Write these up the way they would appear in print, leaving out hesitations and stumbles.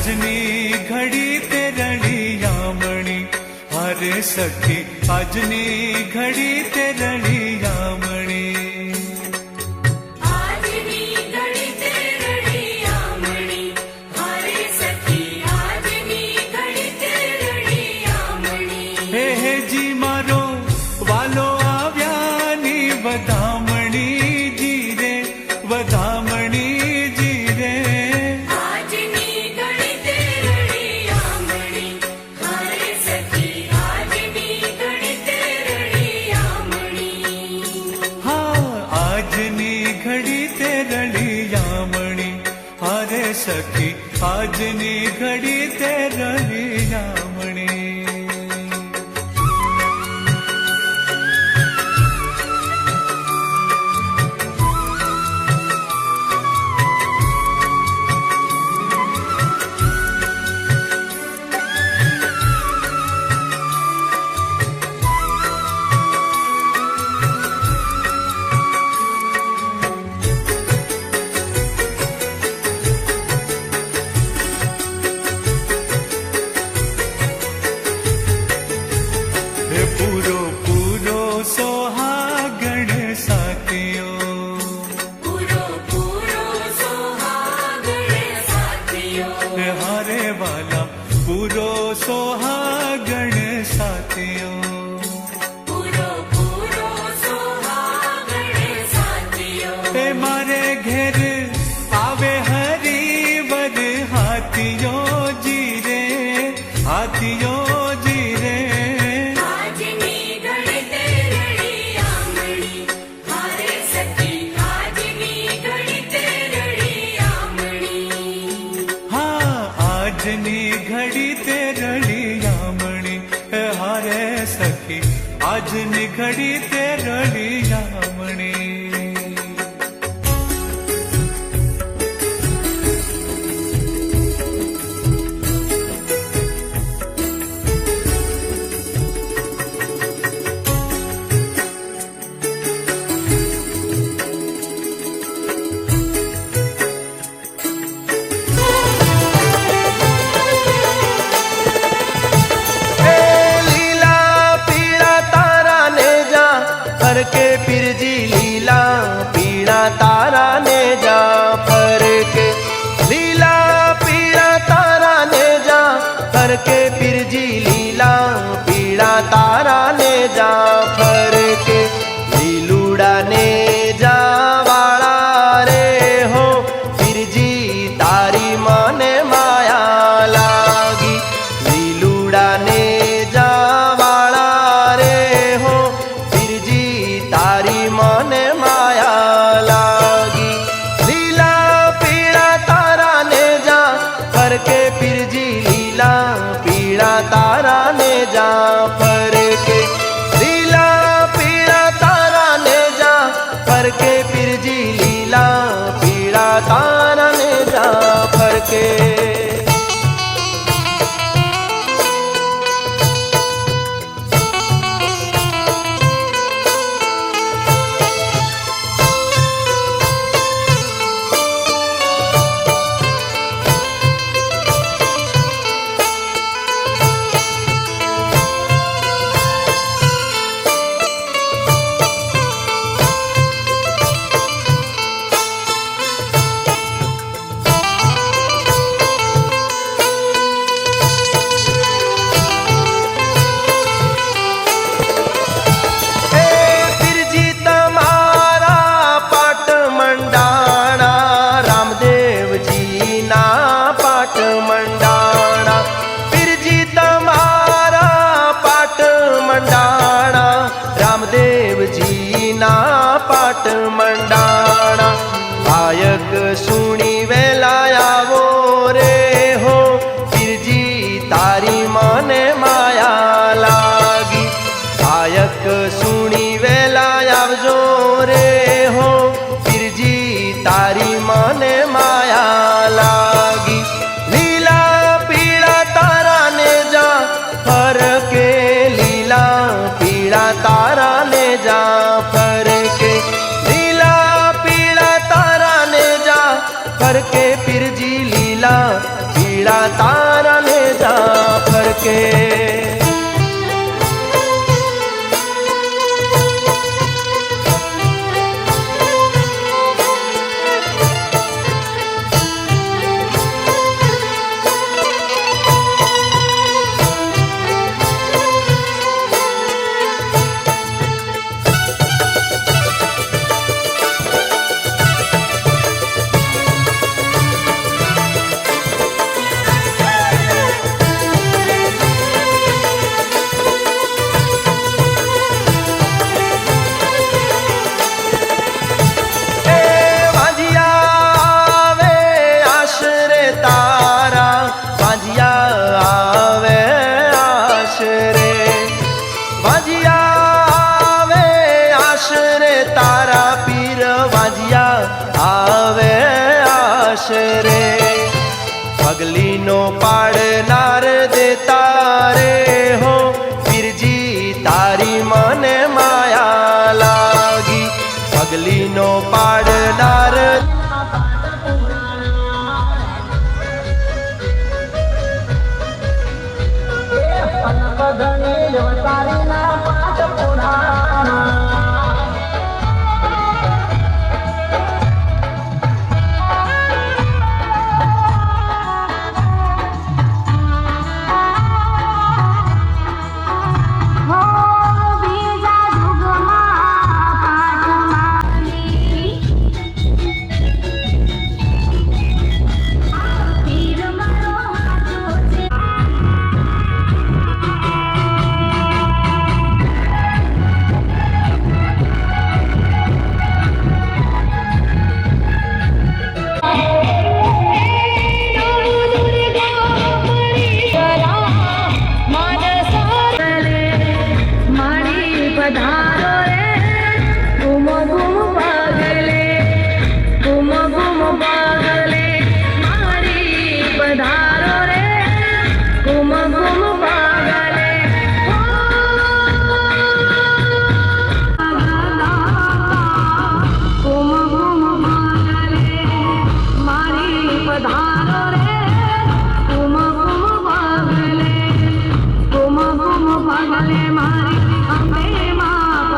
આજની ઘડી તે રળિયામણી, અરે સખી આજની ઘડી તે રળિયામણી. જી મારો વાલો આવ્યાની વધામણી જી રે, વધામણી જી રે. આજની ઘડી તે રળિયામણી, હારે સખી આજની ઘડી તે રળિયામણી. હા આજની ઘડી તે રળિયામણી, અરે સખી આજની ઘડી તે રળિયામણી. પૂરો પૂરો સોહાગણ સાથીઓ, પૂરો પૂરો સોહાગણ સાથીઓ. હારે વાલા પૂરો સોહાગણ સાથીઓ. પૂરો પૂરો સોહાગણ સાથીઓ. એ મારે ઘેર આવે હરિવર હાથીઓ જી રે, હાથીઓ જી રે. આજની ઘડી તે રળિયામણી, હારે સખી આજની ઘડી તે રળિયામણી. હા આજની ઘડી તે રળિયામણી, હારે સખી આજની ઘડી તે રળિયામણી. के पिरजी लीला पीड़ा तारा ने जा फर के, लीला पीड़ा तारा ने जा फर के पिरजी लीला पीड़ा तारा ने जा फर के. લીલુડા ને જા વાળા રે હો પીરજી તારી મને માયા લાગી. લીલુડા ને જા વાળા રે હો તારી મને માયા લાગી. લીલા પીળા તારા ને જા ફર કે પીરજી લીલા પીળા તારા ને જા ફર કે. લીલા પીળા તારા ને જા ફર કે પીરજી લીલા પીળા તારા ને જા ફર કે. પાટ મંડાણા ગાયક સુણી વેલા આવો રે હો પીરજી તારી મને માયા લાગી. ગાયક સુણી વેલા આવજો રે હો પીરજી તારી મને માયા લાગી. લીલા પીળા તારા ને જા ફર કે, લીલા પીળા તારા ને જા ફર કે. લીલા પીળા તારા ને જા ફર કે પીરજી લીલા પીળા શકે. પગલીનો પાડનાર દેતા રે હો પીરજી તારી મને માયા લાગી. પગલીનો પાડનાર મારી અંબે માં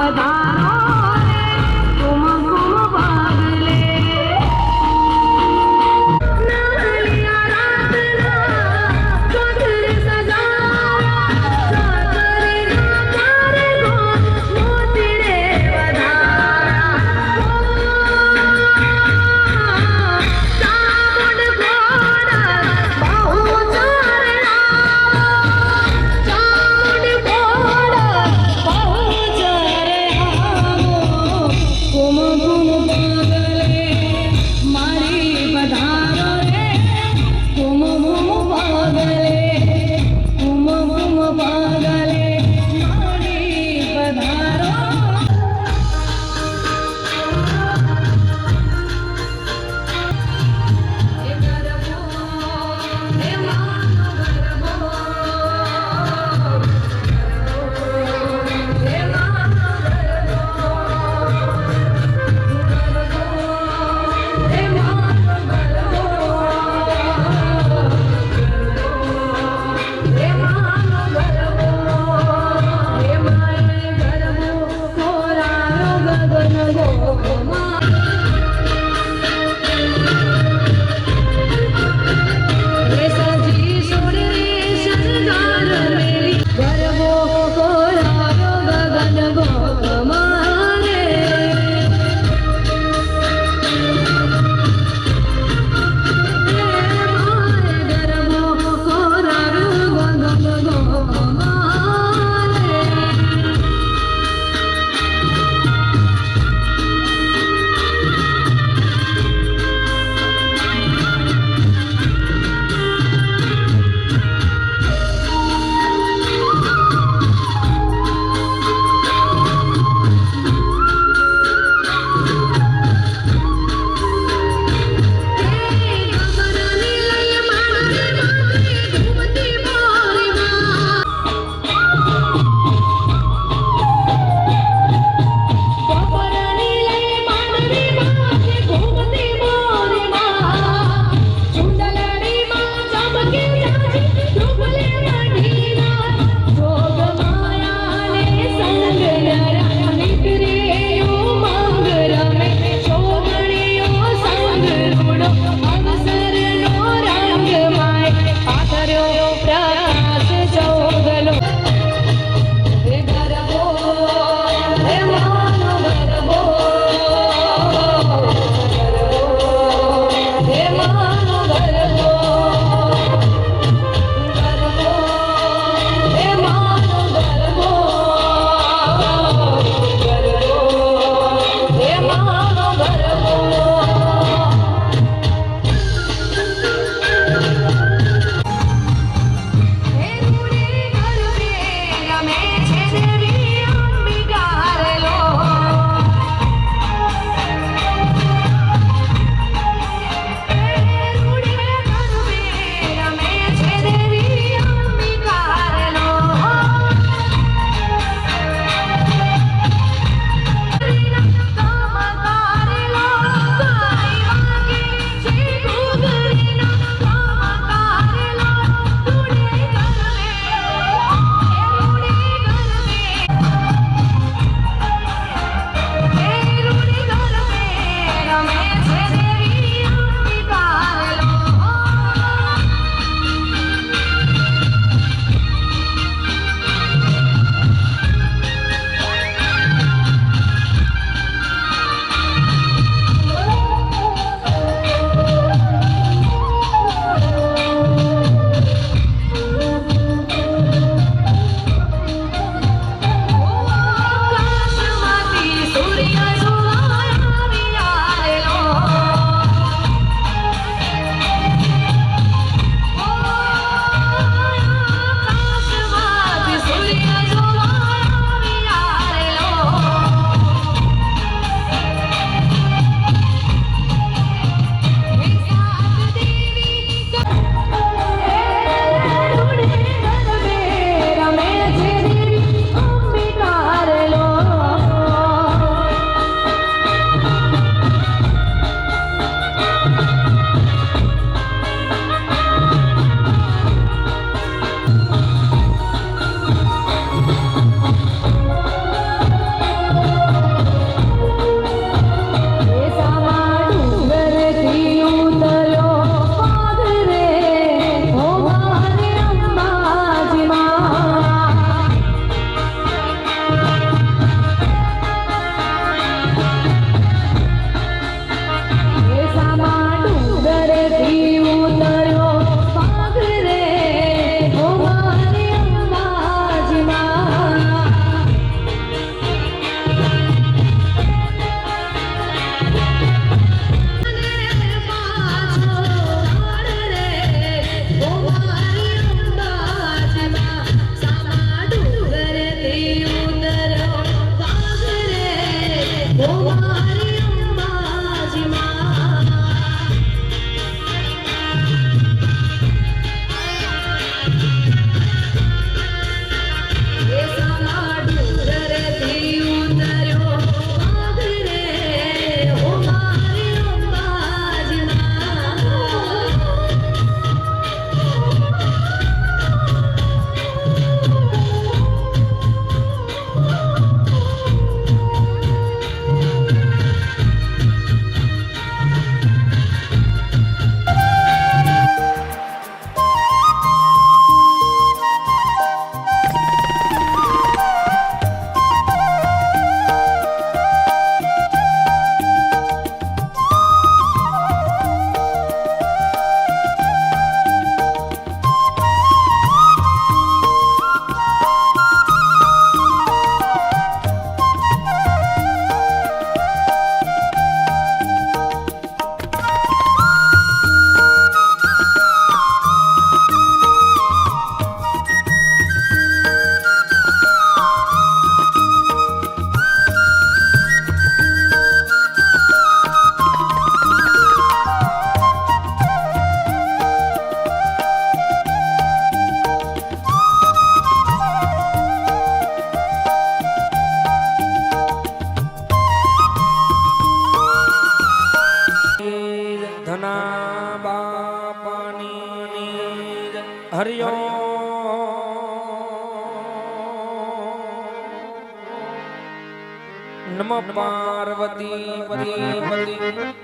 નમઃ પાર્વતી પતિ પતિ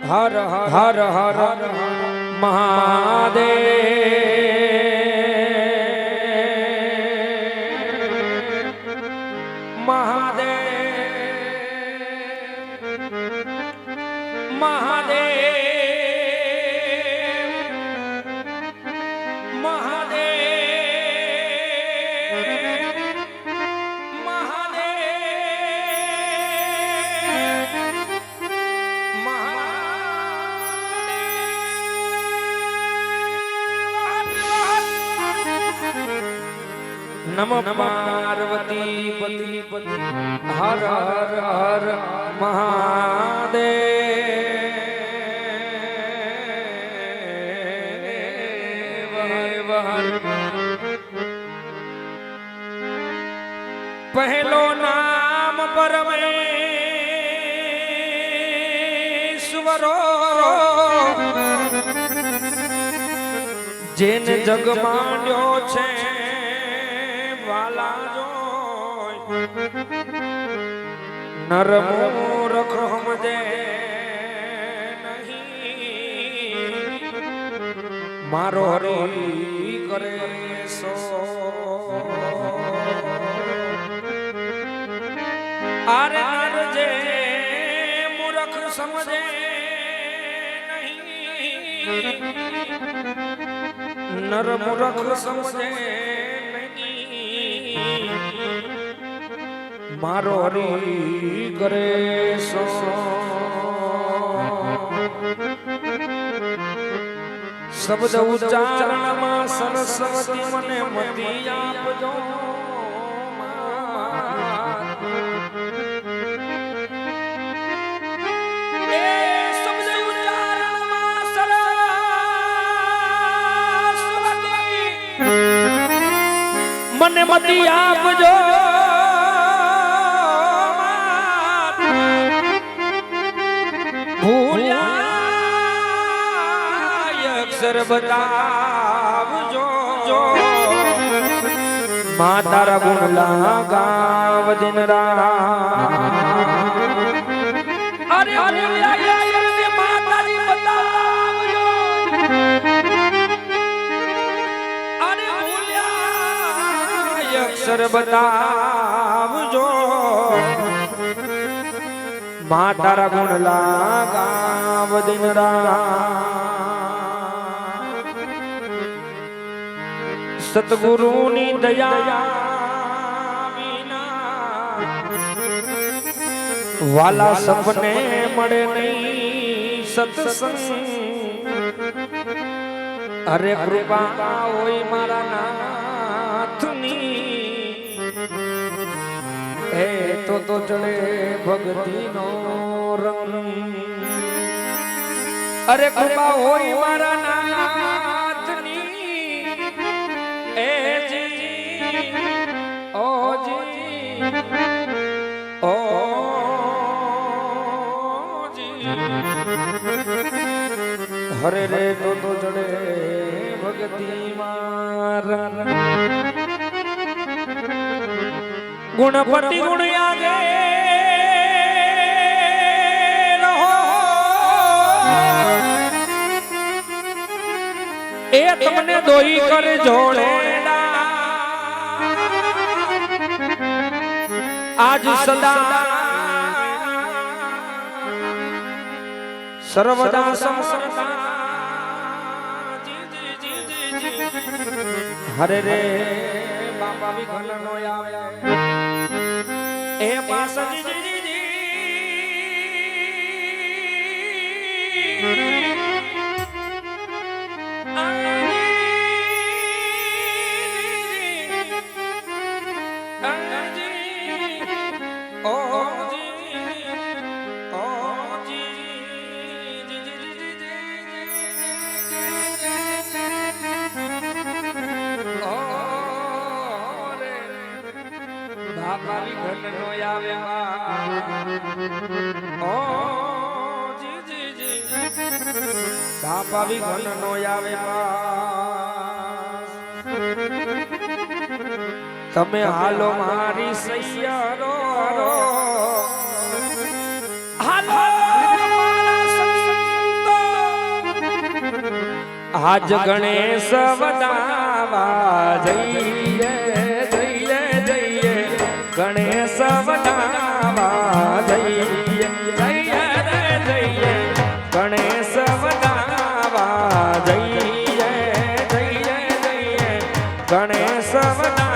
હર હર હર હર મહાદેવ મહાદેવ મહાદેવ નમઃ પાર્વતી પતિ પતિ હર હર હર મહાદેવ પહેલો નામ પરમેશ્વરો જેન જગ માંડ્યો છે વાલા જોય નર મૂરખ સમજે નહીં મારો હરી કરે સો આરે નર જે મૂરખ સમજે નહીં નર મૂરખ સમજે મારો હરી કરે સો શબ્દ ઉચ્ચારણમાં સરસ્વતી મને મતી આપજો એ શબ્દ ઉચ્ચારણમાં સરસ્વતી મને મતી આપજો અક્ષર બતાવજો મા તારા ગુણ લાગાવ દિન રાત અરે અરે મા તારી બતાવજો અરે અક્ષર બતાવજો મા તારા ગુણ લાગાવ દિન રાત સતગુરુની દયા વિના વાલા સપને મળે નહીં સત્સંગ અરે કૃપા હોય મારા નાથની એ તો ચડે ભક્તિનો રંગ અરે કૃપા હોય મારા નાથની હરે રે તો જડે ભક્તિ મારા ગુણપતિ ગુણ આગે રહો એ તમને દોઈ કરે જોડે આજ સદા સર્વદા સમસરતા હરે રે બાપા વિઘન નો આવે એ પાસજી બાપાની ઘર નો આવ્યા ઓ જી જી જી બાપા બી ઘર નો આવ્યા તમે હાલો મારી સૈયરો આજ ગણેશ વડાવા જઈએ જઈએ જઈએ ગણેશ વડાવા જઈએ જઈએ જઈએ ગણેશ વડાવા જઈએ જઈએ જઈએ ગણેશ વડાવા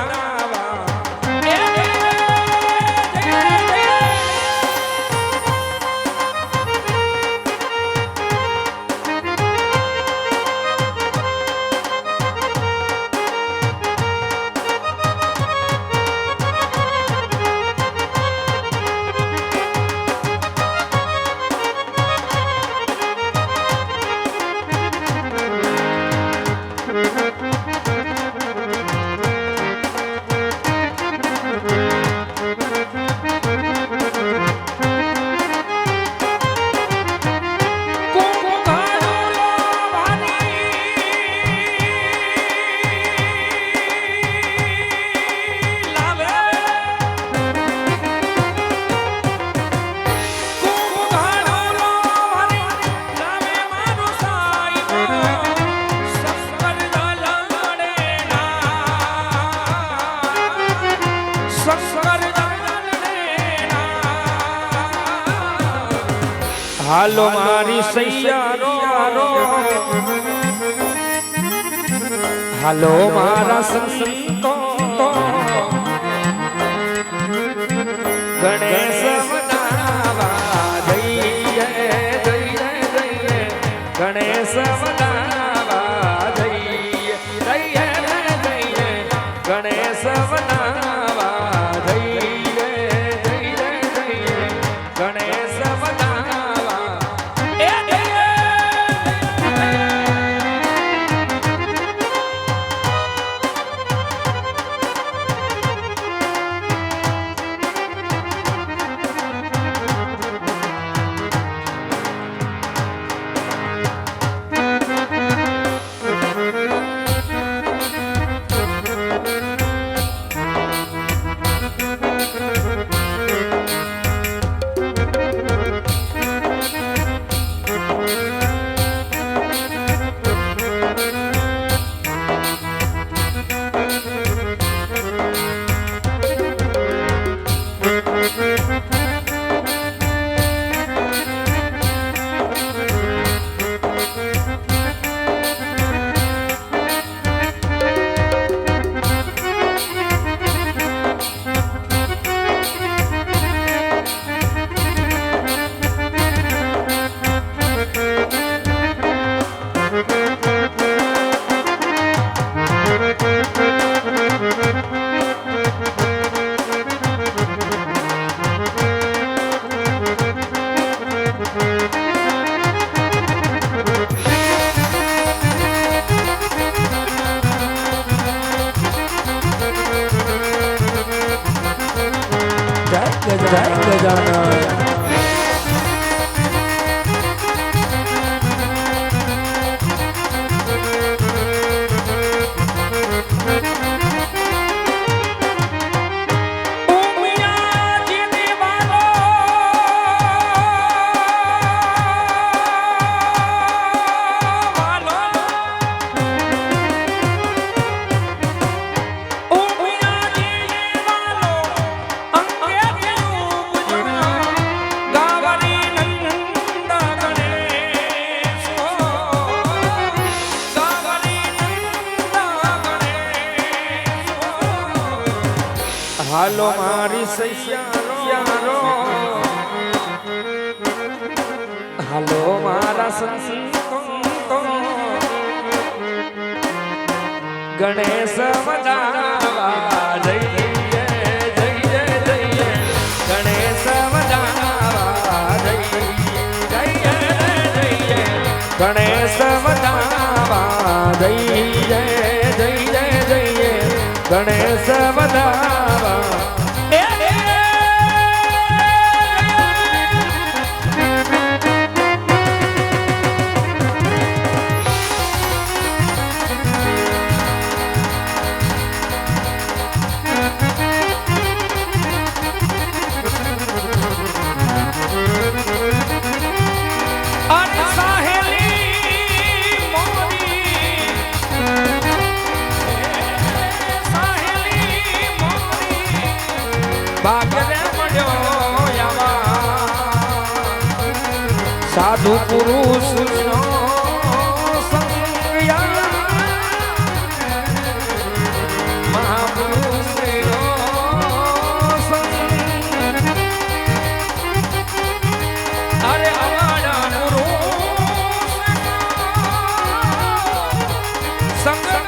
હાલો મારી સૈયારો હાલો મારા સંતો ગણેશ વડાવા જઈએ જઈએ જઈએ ગણેશ વડાવા જઈએ જઈએ જઈએ ગણેશ વડાવા જઈએ જઈએ જઈએ ગણેશ જય ગજાનન હાલો મારી સૈયારો હાલો મારા સંતો ગણેશ વડાવા જઈએ જઈએ જઈએ ગણેશ વડાવા જઈએ જઈએ જઈએ ગણેશ વડાવા જઈએ જઈએ જઈએ ગણેશ વડાવા અરે સાહેલી મોરી સાધુ પુરુષ નો સંગ મહાપુરુષ નો સંગ અરે અવાડા પુરુષ સંગ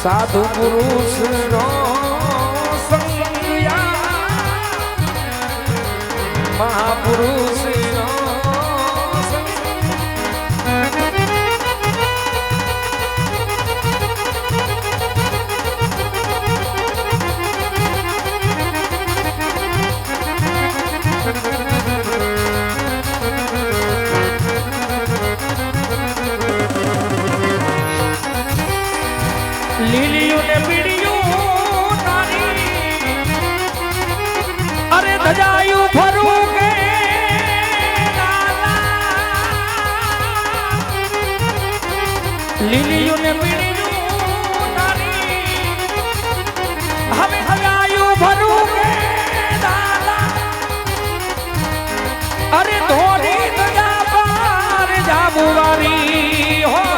સાધુ પુરુષ નો સંગ મહાપુરુષ નો લીલીયું ને પીળિયું તારી અરે ધજાયું ફરું કે લીલીયું ને પીળિયું તારી હવે ધજાયું ફરું કે અરે ધોરી ધજા પાર જાબુવારી હો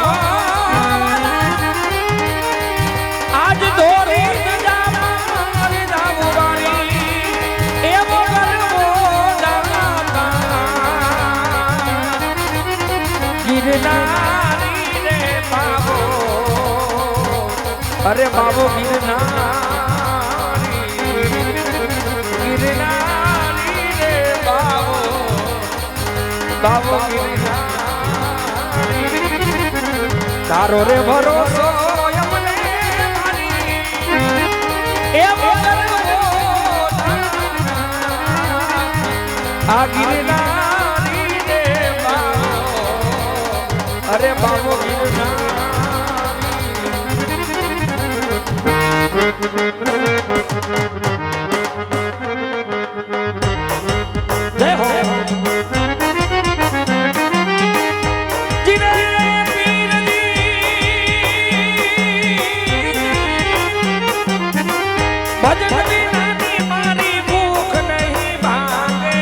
અરે બાબો ગિરનારી ગિરનારી રે બાબો બાબો ગિરનારી તારો રે ભરોસો અમને મારી એ આ ગિરનારી રે બાબો અરે બાબો ગિરનારી જય હો જીરે પીરની ભજન વિનાની મારી ભૂખ નહીં ભાગે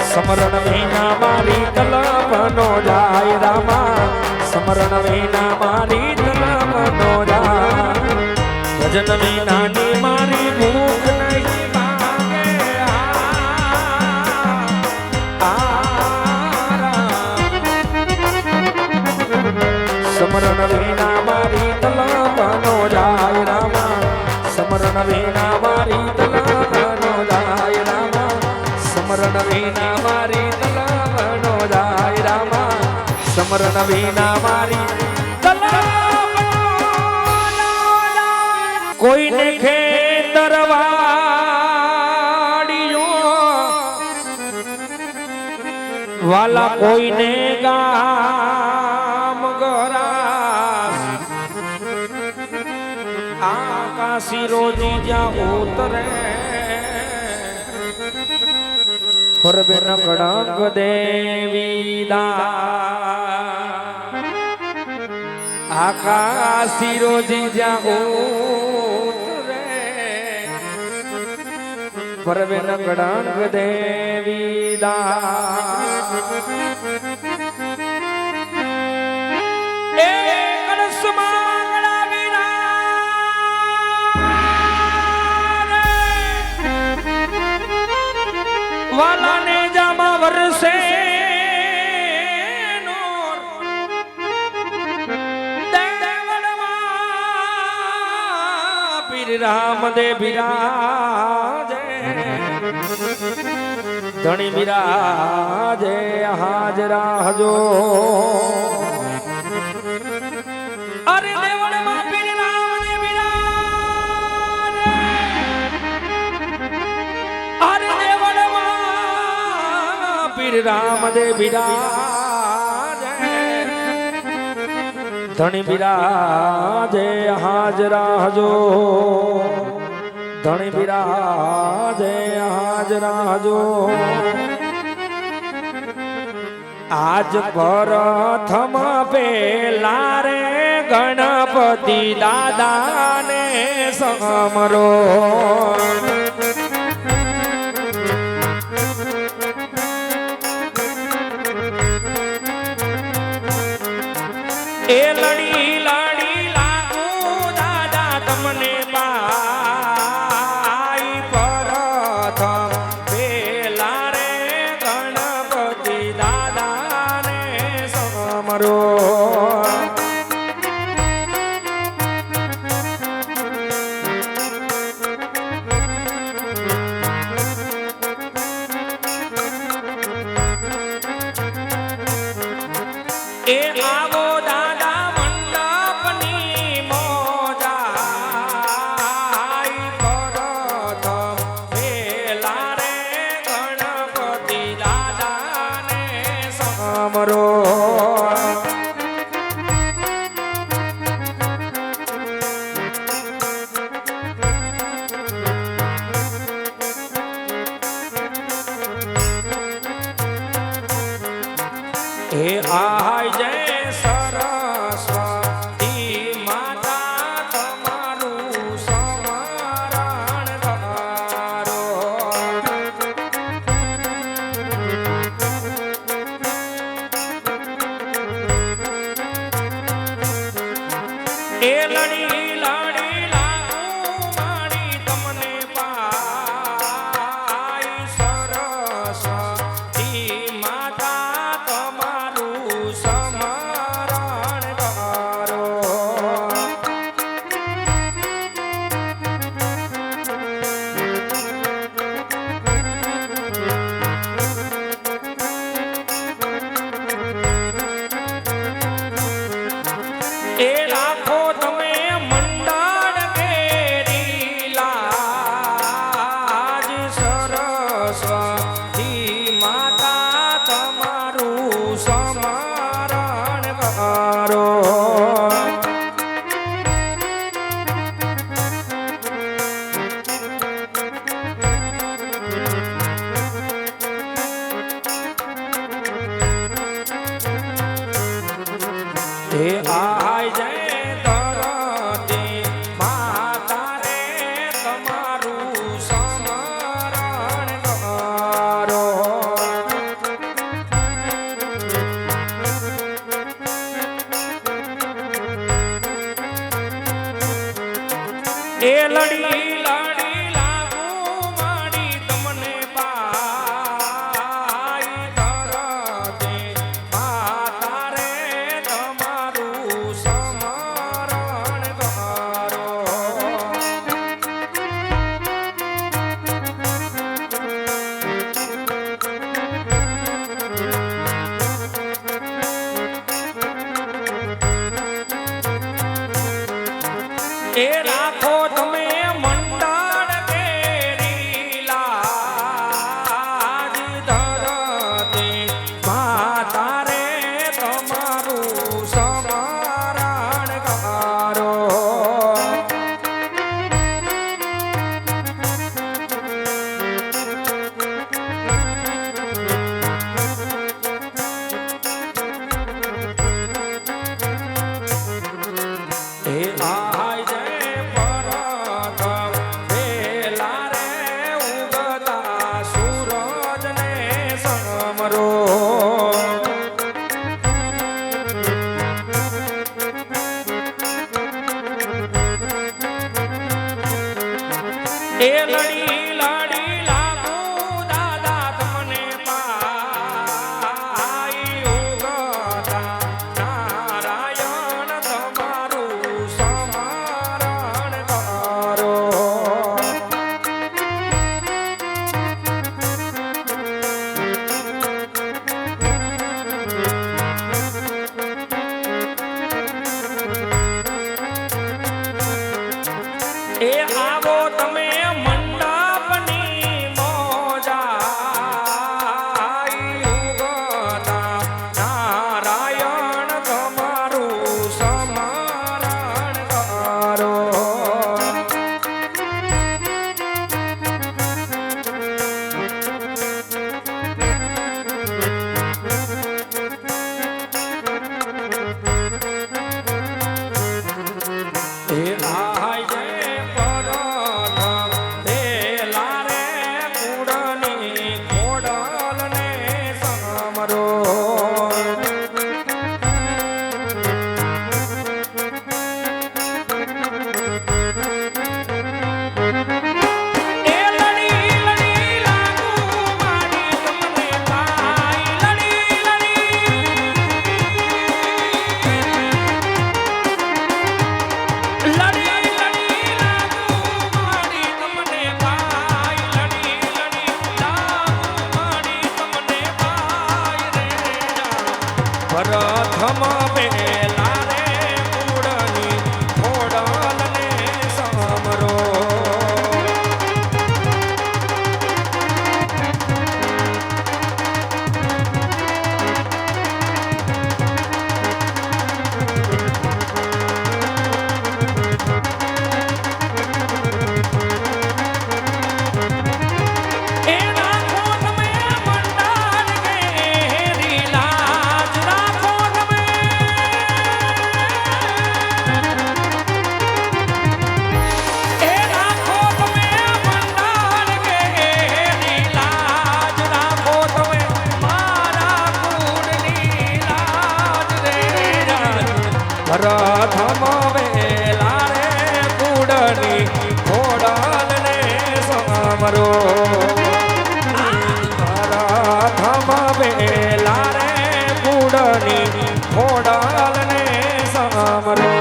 સમરણ વિના મારી તલપનો જાય રામા સમરણ વિના મારી તલપનો જાય ભજન વિનાની મારી ભૂખ નહીં ભાગે સમરણ વિના મારી તલપનો જાય રામા સમરણ વિના મારી તલપનો જાય રામા સમરણ વિના મારી તલપનો જાય રામા સમરણ વિના મારી કોઈને ખેતરવાડીઓ વાલા કોઈને ગામ ગરાસ આકાશી રોજી જ્યાં ઉતરે ફરબે નકડંગ દેવી દા આકાશી રોજી જ્યાં ઉતરે ફરબે નકડંગ દેવી દા એ કળશમાં વાલાને જામા વરસે પીર રામદેવ બિરાજે ધણી બિરાજે હાજરા હજો અરે દેવળમાં પીર રામદેવ બિરાજે અરે દેવળમાં શ્રી રામદેવ બિરાજે ધણી બિરાજે હાજરા હજો ધણી બિરાજે હાજરા હજો આજ પ્રથમ પેલા રે ગણપતિ દાદાને સમરો એ લડી લડી લાગુ દાદા તમને બાઈ પ્રથમ પેલા રે ગણપતિ દાદાને સમરો એ આવો દાદા મંડપની મોજાઈ પ્રથમ પેલા રે ગણપતિ દાદાને સમરો હે આય જય સરસ્વતી માતા તમારું સ્મરણ કરો એ લડી લડી લાગુ મારી તમને પાઈ સરસ્વતી માતા તમારું ધમ પેલા રે કુડની ખોડલ ને સમરો રથમ વેલા રે કુડની ખોડલ ને સમરો રથમ વેલા રે કુડની ખોડલ ને સમરો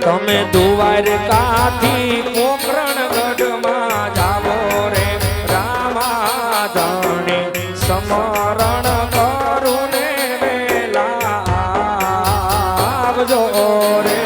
તમે દુવાર કાથી પોકરણ ગઢમાં જાવો રે રામા ધણી સમરણ કરું ને વેલા આવજો રે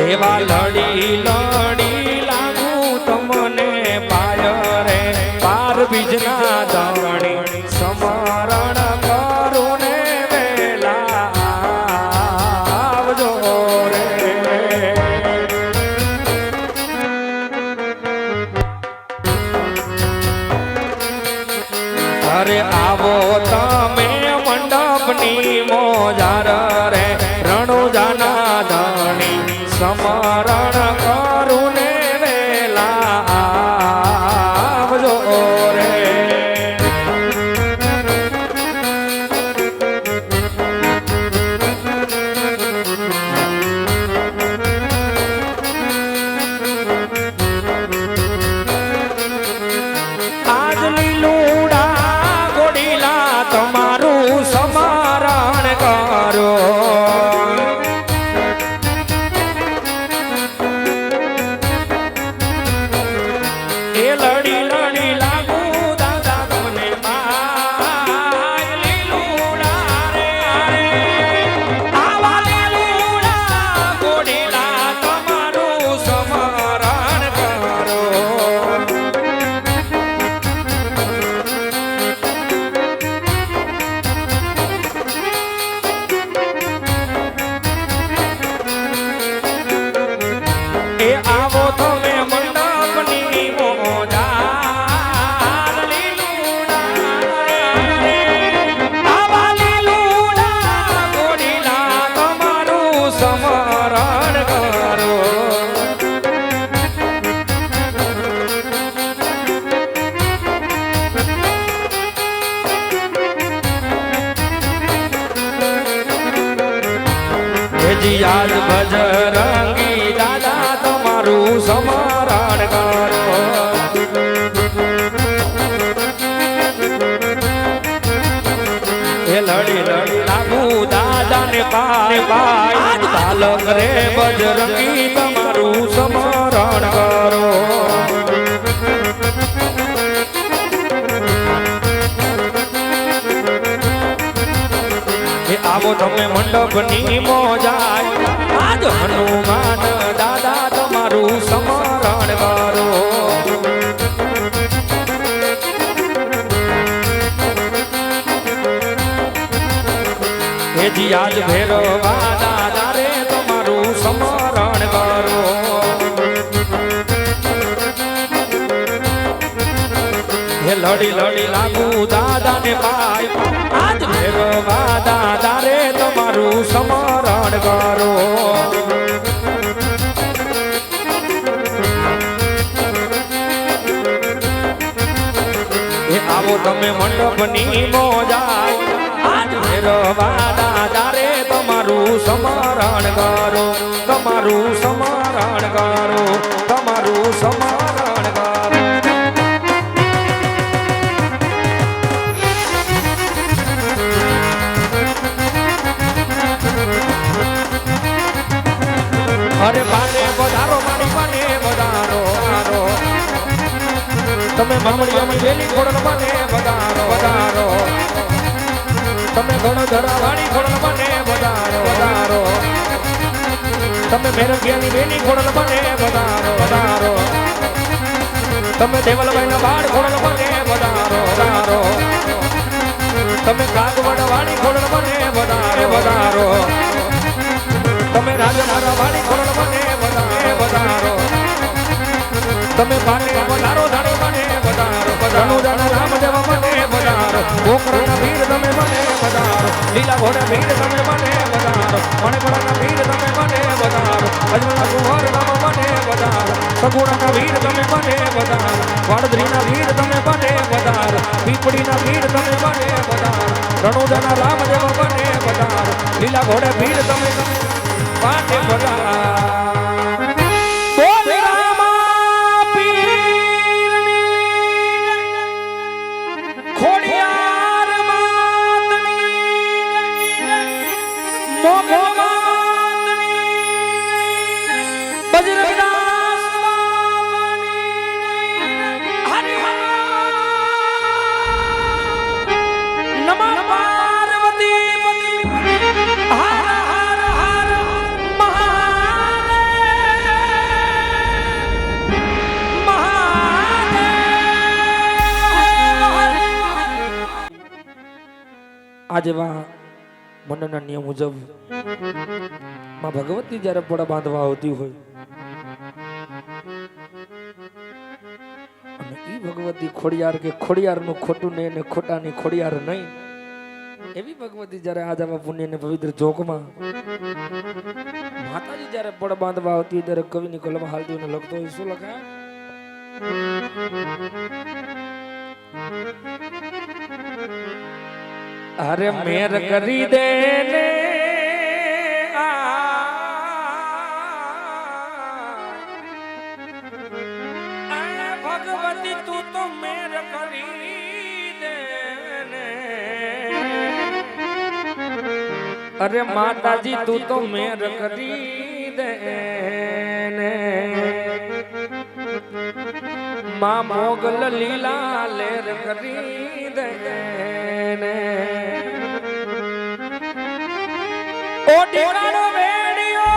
એવા લડી લડી લાગુ તમને પાય રે પાર બીજના ધણી સમરણ કરું ને વેલા આવજો રે અરે આવો તમે મંડપની મોજાર રે રણુજાના ધણી સમરણ કરું ને વેલા આવજો રે આજ લીલુડા ગોડીલા તમારું સમરણ કરો એ લડી લડી લાગુ દાદા તમને માય લીલુડા રે આવા લીલુડા ગોડીલા તમારું સમરણ કરો એ આવો તમે મંડપની મોજાર લીલુડા રે આવા લીલુડા ગોડીલા તમારું સમરણ કરો જી આજ ભજરંગી દાદા તમારું સમરણ કરો એ લડી લડી લાગુ દાદા ને પાય પાય બાલક રે ભજરંગી તમારું સમરણ કરો આવો તમે મંડપની મોજાય આજ હનુમાન દાદા તમારું સમરણ કરો હેજી આજ ભેરવા દાદા રે તમારું સમરણ કરો હે લડી લડી લાગુ દાદા ને પાય આજ ભેરવા દાદા રે તમારું સમરણ કરો એ આવો તમે મંડપની મોજાય આજ ભેરવા દાદા રે તમારું સમરણ કરો, તમારું સમરણ કરો, તમારું સમરણ કરો. અરે બાને વધારો મારી બાને વધારો વધારો, તમે મમડી અમે વેલી ખોડલ બાને વધારો વધારો, તમે ઘણો ધરા વાળી ખોડલ બાને વધારો વધારો, તમે મેરગિયાની વેલી ખોડલ બાને વધારો વધારો, તમે દેવલભાઈના બાળ ખોડલ બાને વધારો વધારો, તમે કાગવડ વાળી ખોડલ બાને વધારો વધારો, તમે રાજમારા વાળી ખોડલ બાને વધારો, તમે બાને વધારો ધારો બાને વધારો, ધનુજાના રામ દેવા બાને વધારો, ગોકર્ણના વીર તમે બાને વધારો, લીલા ઘોડા વીર તમે બાને વધારો, મણિપુરના વીર તમે બાને વધારો, અજમલના કુંવર નામ બાને વધારો, સગુણાના વીર તમે બાને વધારો, વાડદરીના વીર તમે બાને વધારો, પીપળીના વીર તમે બાને વધારો, રણુજાના રામ દેવા બાને વધારો, લીલા ઘોડા વીર તમે બાને વધારો. આજે મંડળના નિયમ મુજબ માં ભગવતી જ્યારે પોડા બાંધવા આવતી હોય અને ઈ ભગવતી ખોડિયાર કે ખોડિયારનું ખોટું નહીં અને ખોટાની ખોડિયાર નહીં એવી ભગવતી જ્યારે આજ આવા પુણ્ય ને પવિત્ર ચોકમાં માતાજી જ્યારે પોડા બાંધવા આવતી હોય ત્યારે કવિની કલમ હાલતી હોય લખતો હોય શું લખાય? અરે મેર કરી દે ને ભગવતી તું તો મેર કરી દે ને, અરે માતાજી તું તો મેર કરી દે ને, માં મોગલ લીલા લેર કરી દે ને, ઓ ડીગાનો વેડિયો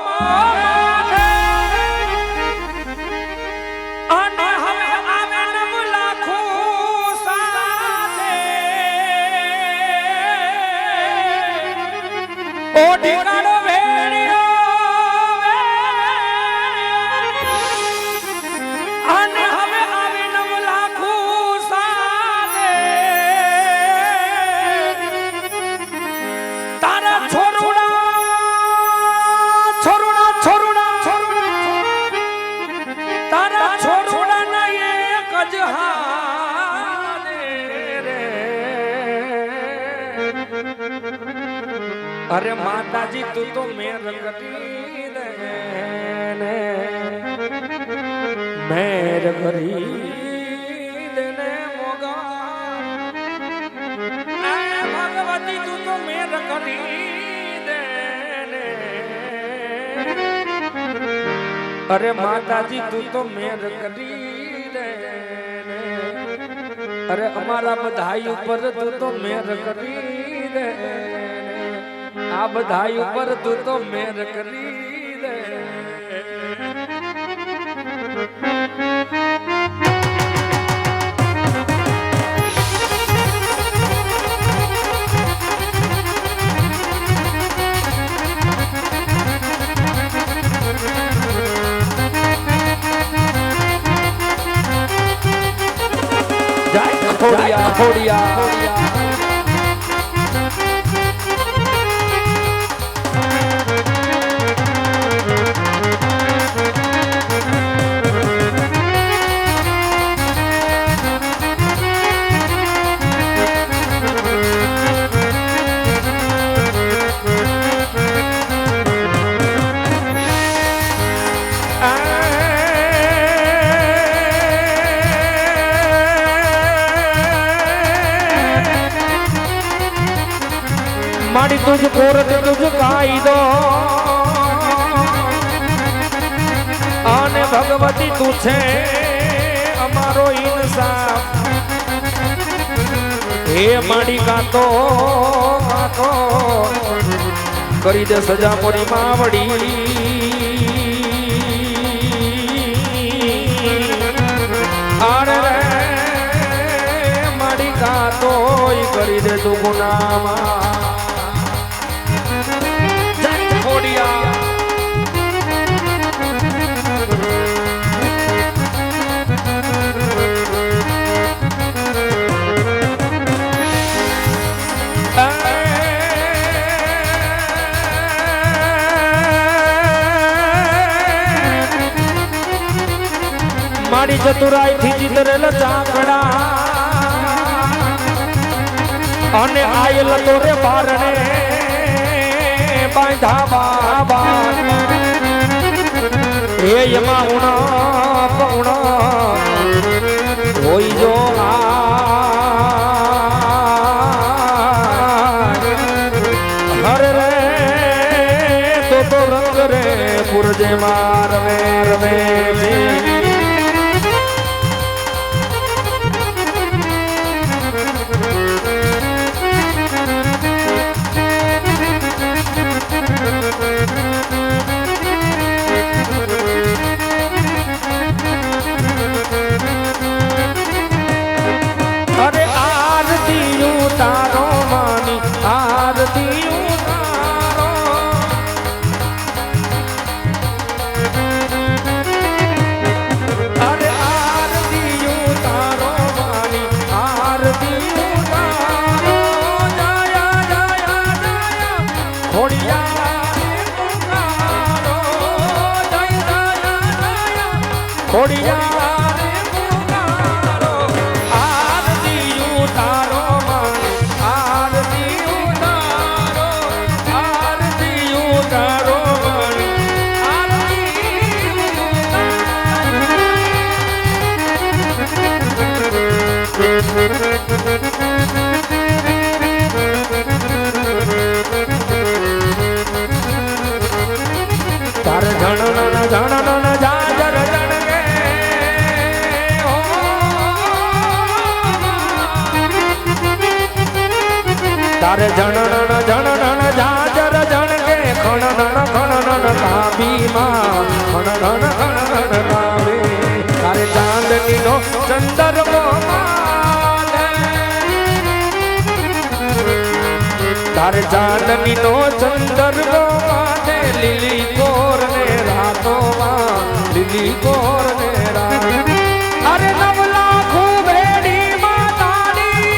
માથે અને હવે આવે નવ લાખો સાથે, ઓ ડીગાનો વેડિયો અને હવે આવે નવ લાખો સાથે, તારા છોરુડા છોરુડા છોરુડા તારા છોરુડા ના એક જ હાલે રે, અરે માતાજી તું તો મેર કરી દે ને, મેર કરી દે ને મોગા, ભગવતી તું તો મેર કરી દે ને, અરે માતાજી તું તો મેર કરી દે ને, અરે અમારા બધાઈ ઉપર તું તો મેર કરી દે ને, આ બધાઈ ઉપર તું તો મેર કરી દે. ખોડિયા ખોડિયા મારી તુજ કોરત તુજ કાયદો અને ભગવતી તું છે અમારો ઇન્સાફ હે મારી ગાતો ગાતો કરી દે સજા મોરી માવડી આરે રે મારી ગાતો કરી દે તું ગુનામાં જય ખોડિયા મારી ચતુરાઈ થી જીતરેલ ચાકડા અને આયલ તો રે બારણે બાંધા બાબા હે યમા ઉણા પૌણા હોઈ જો હરે રે તો રંગ રે પુરજે માર રવે અરે આરતી ઉતારો માની આરતી ઉતારો અરે આરતી ઉતારો માની આરતી ઉતારો જયા જયા જયા ખોડિયા ખોડિયા તારે જણ જાજર જણગે તારે જણ જાજર જણગે ખણ કાબીમાં ખણ કાબી તારે ચાંદની નો ચંદરમો તારે ચાંદની નો ચંદરમો માથે લીલી કોર ને રાતોમાં લીલી કોર ને રાત અરે નવલા ખૂબેડી માતાની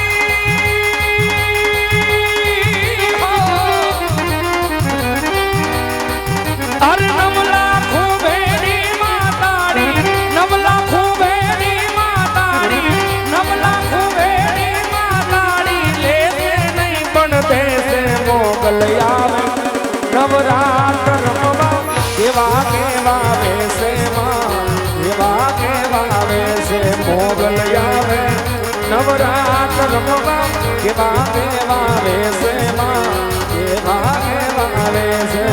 અરે નવલા ખૂબેડી માતાની નવલા ખૂબેડી માતાની નવલા ખૂબેડી માતાની લેશે નહીં પણ દેશે મોગલ આવે નવરાત્ર રમવા કેવા કેવા વેશે માં કેવા કેવા વેશે મોગલ આવે નવરાત્ર રમવા કેવા કેવા વેશે માં કેવા કેવા વેશે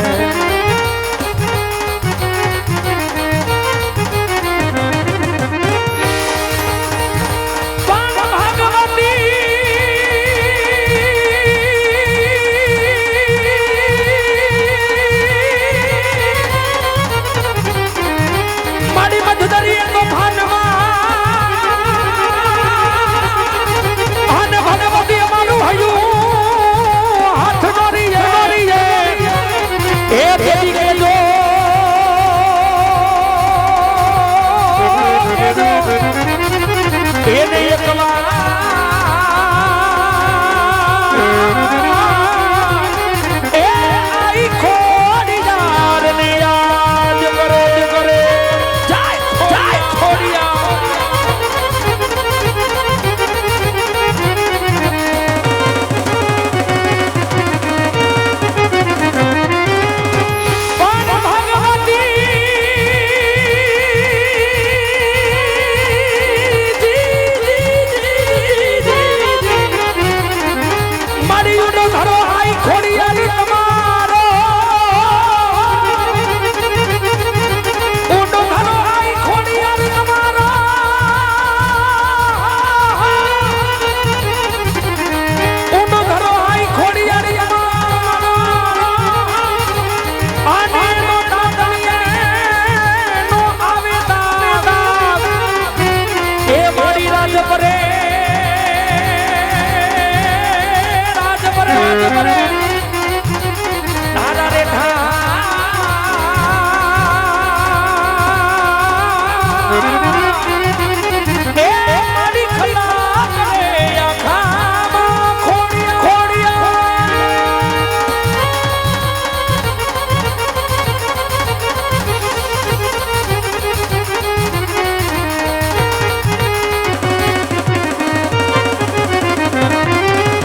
એ મારી ખલા કરે આખામાં ખોડિયા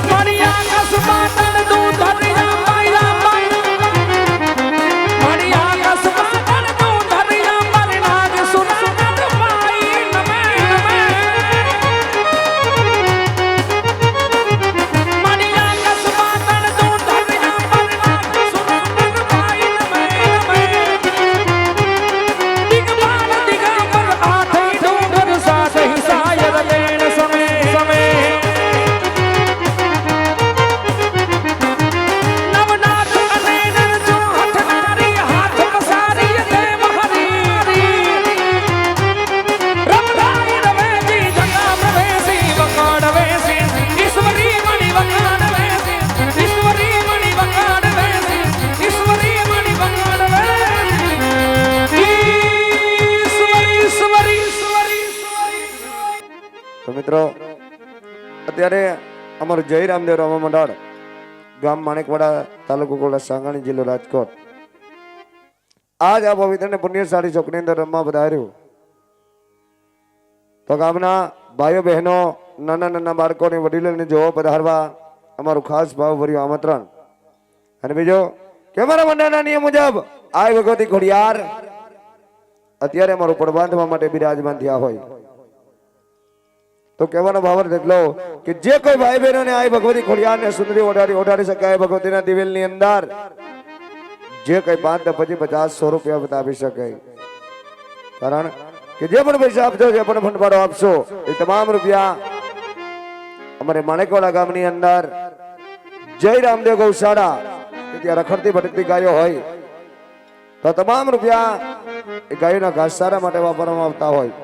મારી આકાશમાં તણદું ધરિયા માયા મારી આકાશમાં તણદું ધરિયા મારી નાગ સુનાદ માઈ નમે નમે મારી આકાશમાં તણદું ધરિયા મારી નાગ સુનાદ માઈ નમે નમે દિગંબર આઠે ડુંગર સાથે સાયર લેણ સમે સમે નવનાથ અને નરજો હઠનારી હાથ મસારી તે મહારી રમલાઈ રવેજી જગા પ્રવેશી વકાડ વેસી ઈશ્વરી મણી વકાડ વેસી ઈશ્વરી મણી વકાડ વેસી ઈશ્વરી મણી વકાડ વેસી ઈશ્વરી તો મિત્રો અત્યારે અમારું જય રામદેવ રમા મંડળ ગામ માણેકવાડા તાલુકો કોલા સાંગાણી જિલ્લો રાજકોટ આજ આ પવિત્ર ને પુણ્યશાળી ચોકની અંદર રમવા વધાર્યું તો ગામના ભાઈઓ બહેનો નાના નાના બાળકોને વડીલોને જોવા પધારવા અમારું ખાસ ભાવભર્યું આમંત્રણ અને બીજો કે અમારા મંડળના નિયમ મુજબ આ ભગવતી ખોડિયાર અત્યારે અમારું પડ બાંધવા માટે બિરાજમાન થયા હોય તો કહેવાનો ભાવાર્થ એટલો કે જે કોઈ ભાઈ બહેનોને આ ભગવતી ખોડિયારને સુંદરી ઓઢાડી શકાય ભગવતીના દિવેલની અંદર જે કઈ 5 પછી 50 100 રૂપિયા બતાવી શકે કારણ કે જે પણ પૈસા આપજો જે પણ ફંડવાળો આપશો એ તમામ રૂપિયા અમારે માણેકવાડા ગામની અંદર જય રામદેવ ગૌશાળા કે ત્યાં રખડતી ભટકતી ગાયો હોય તો તમામ રૂપિયા એ ગાયોના ઘાસચારા માટે વાપરવામાં આવતા હોય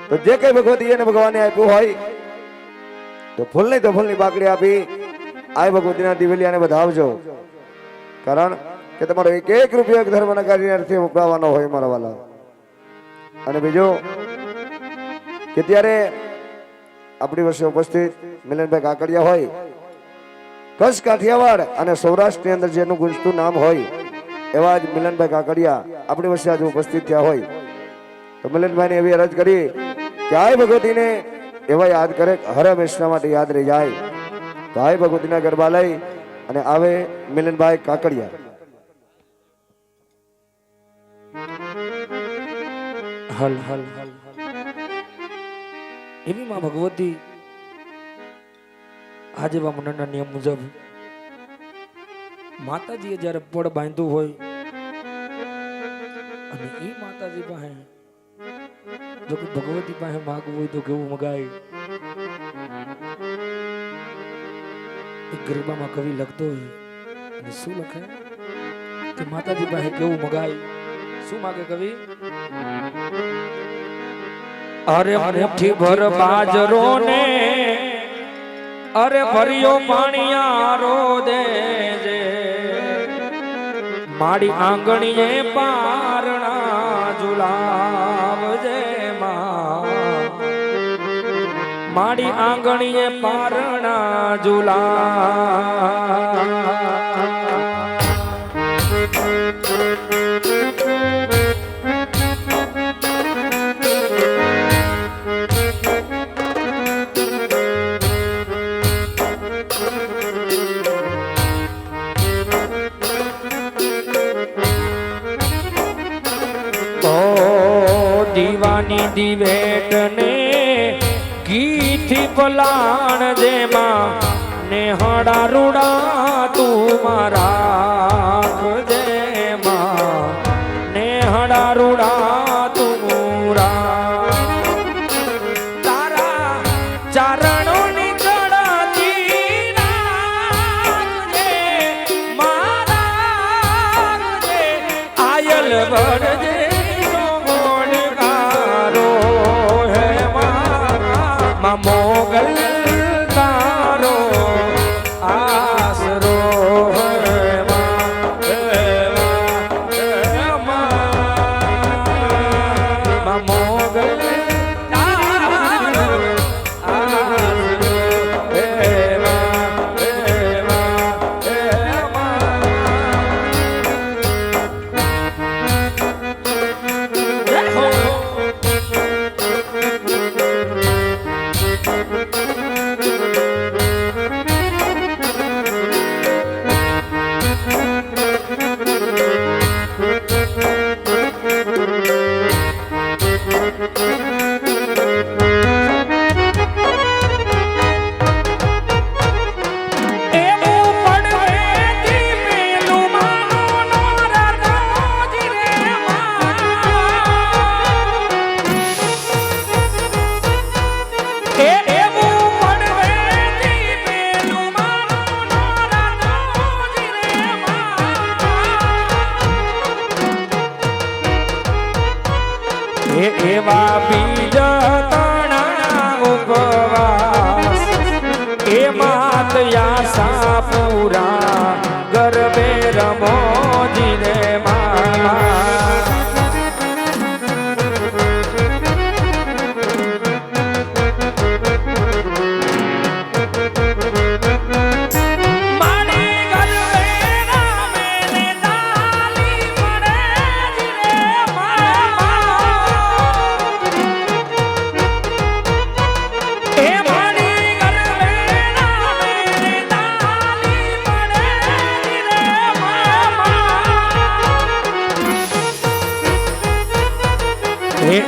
તો જે કઈ ભગવતી એને ભગવાને આપ્યું હોય તો ફૂલની બાકડી આપી આ ભગવતીના દિવેલિયાને વધાવજો કારણ કે તમારો એક રૂપિયો એક ધર્મના કાર્યાર્થે વપરાવાનો હોય મારા વાલા અને બીજું કે ત્યારે આપણી વર્ષે ઉપસ્થિત મિલનભાઈ કાકડિયા હોય કચ્છ કાઠિયાવાડ અને સૌરાષ્ટ્રની અંદર જેનું ગુંજતું નામ હોય એવા જ મિલનભાઈ કાકડિયા આપણી વર્ષે આજે ઉપસ્થિત થયા હોય તો મિલનભાઈને એવી અરજ કરી કે આ ભગવતીને એવા યાદ કરે હર હંમેશા માટે યાદ રહી જાય તો આ ભગવતીના ગરબા લઈ અને આવે મિલનભાઈ કાકડિયા હલ હલ હલ એવી માં ભગવતી આજે મંડળના નિયમ મુજબ માતાજીએ જ્યારે પડ બાંધ્યું હોય અને એ માતાજી પાસે જો કે ભગવતી પાસે માગવું હોય તો કેવું મગાય એક ગરબામાં કવિ લખતો હોય અને શું લખે કે માતાજી પાસે કેવું મગાય શું માગે કવિ અરે મુઠ્ઠી ભર બાજરો ને અરે ભર્યો પાણીયારો દેજે મારી આંગણીએ પારણા ઝુલાવજે મારી આંગણીએ પારણા ઝુલા દીવાની દિવેટ ને ગીથી પલાણ જેમાં ને હડા રૂડા તું મારા જેમાં ને હડા રૂડા તું તારા ચારણો ની કડાતી રાખજે મારા આયલ વડજે મોગલ તારો આસરો મોગલ એવા બીજ તણા ઉપવાસ એ માત યાસા પૂરા ગરબે રમોજી રે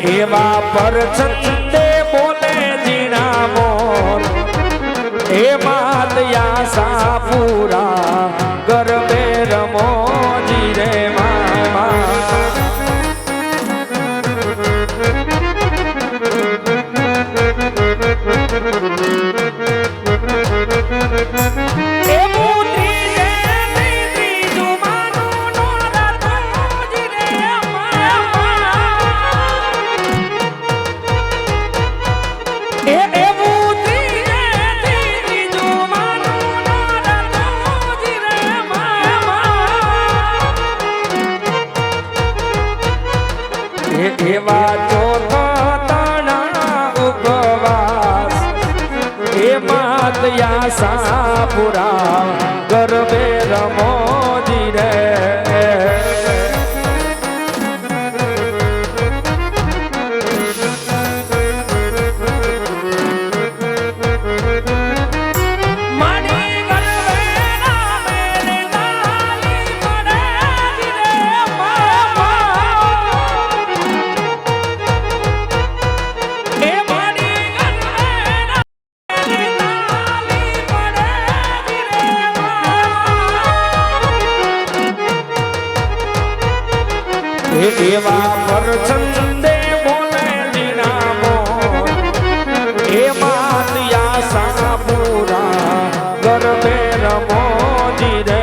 એવા પર છંદે બોલે જીણા મોર એ માત યાસા પૂરા ગરબે રમોજી રે એવા ચોથો તણા ઉપવાસ એ માત યાસા પૂરા ગરબે રમોજી રે એવા પર છંદે બોલે જીણા મોર એ માત યાસા પૂરા ગરબે રમોજી રે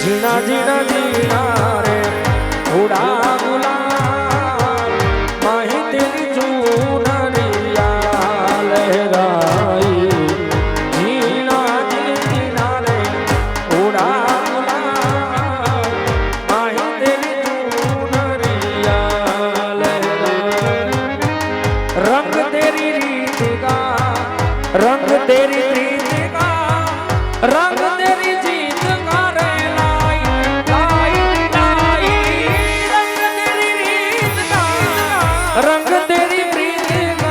જીણા જીણા જીણા રે ઉડા ગુલાલ માહી તેરી ચૂનરિયા લહેરાઈ જીણા જીણા રે ઉડા ગુલાલ માહી તેરી ચૂનરિયા લહેરાઈ રંગ તેરી રીત કા રંગ તેરી પ્રીત કા રંગ तेरी जीत का रे लाई लाई लाई रंग तेरी रीत का रंग तेरी प्रीत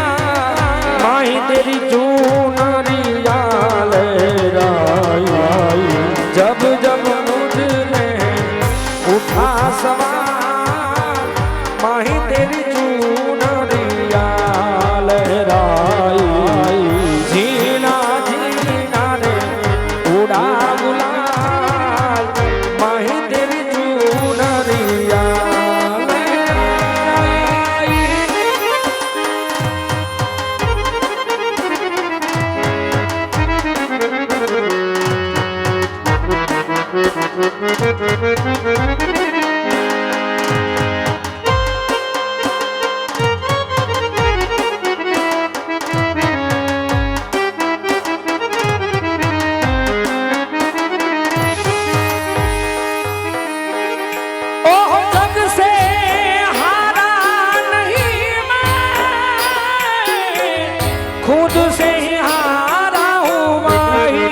खुद से ही हारा हूँ माही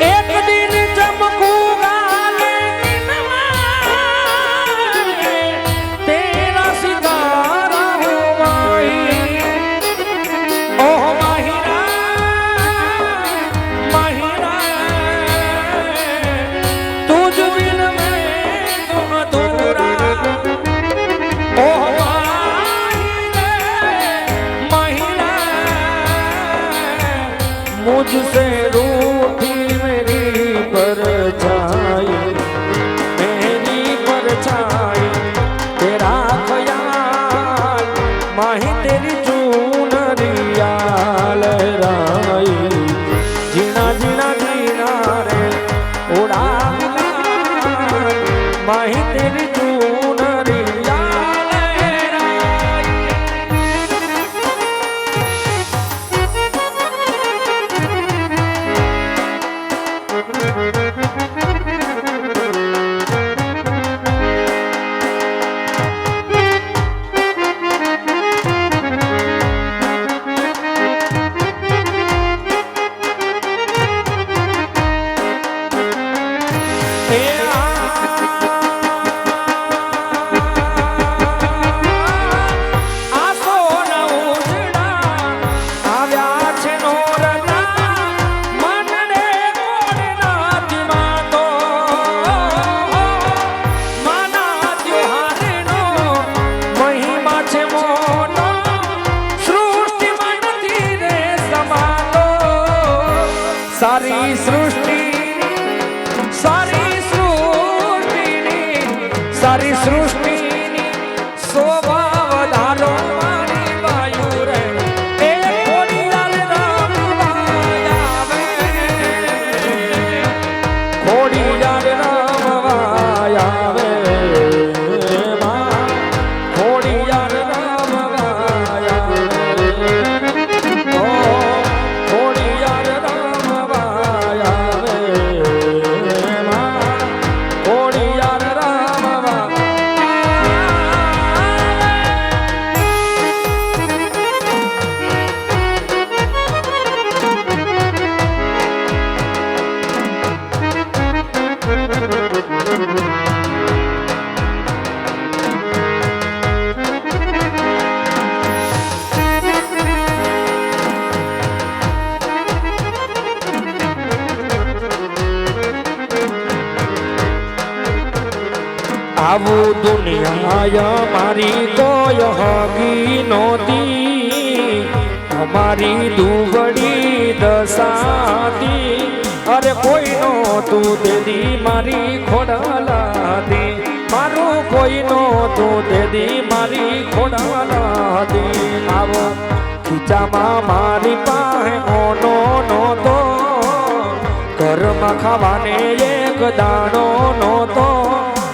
एक दिन चमकूंगा लेकिन मैं तेरा सितारा हूँ माही ओह माहिरा माहिरा तुझ बिन मैं तो अधूरा ओह माहिरा मुझसे रूठी मेरी परछाई तेरा ख्याल माही तेरी चूनरिया लहराई जीना जीना जीना रे उड़ा माही तेरी चूनरिया लहराई सारी सृष्टि शोभा વધારો મારી વાયુ રે એ ખોડિયાર રામવાય આવે ખોડિયાર રામવાય આવે ખોડિયાર રામવાય આવે ઓ ખોડિયાર રામવાય આવે ખોડિયાર રામવાય આવું દુનિયા મારી કોઈ હગી નહોતી અમારી દુબળી દશાતી અરે કોઈ નહોતું દેદી મારી ખોડાલાતી મારું કોઈ નહોતું દેદી મારી ખોડાલાતી આવો ખીચામાં મારી પાસે ઓનો નહોતો ઘરમાં ખાવાને એક દાણો નહોતો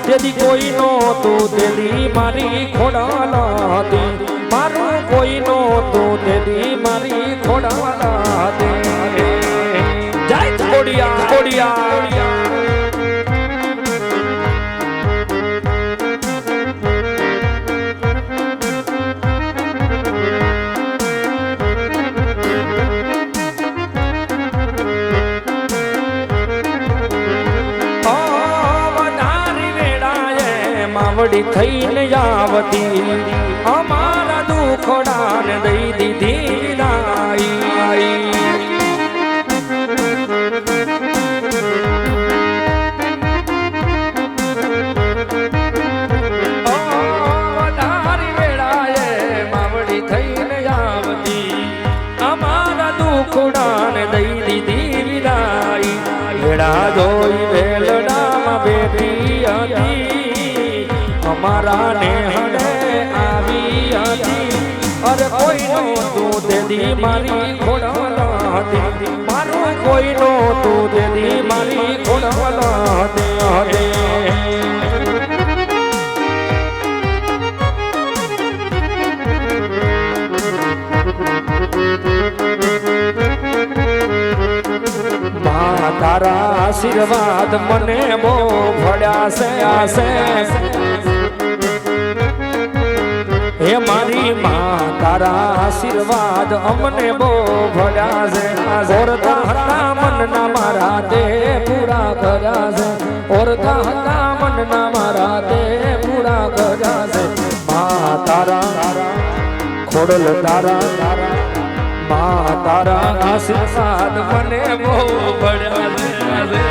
તેદી કોઈ નહોતું તેદી મારી ખોડાલા હતી મારું કોઈ નહોતું તેદી મારી ખોડાલા હતી જય ખોડિયા ખોડિયા માવડી થઈને આવતી અમારા દુખડાને દઈ દીધી વિદાઈ વધારી વેળાએ માવડી થઈને આવતી અમારા દુખડાને દઈ દીધી વિદાઈ વેળા જોઈ વેલડામાં બેઠી હતી અમારા ને હડે આવી હતી અરે કોઈ નહોતું તેદી મારી ખોડાલા હતી મારું કોઈ નહોતું તેદી મારી ખોડાલા હતી તારા આશીર્વાદ મને બહુ ભળ્યા છે આશે હે મારી માતા તારા આશીર્વાદ અમને બહુ ભળ્યા છે ઓરતા હતા મનના મારા તે પૂરા કર્યા છે ઓરતા હતા મનના મારા તે પૂરા કર્યા છે મા તારા ખોડલ તારા મા તારા આશીર્વાદ મને બહુ ભળ્યા છે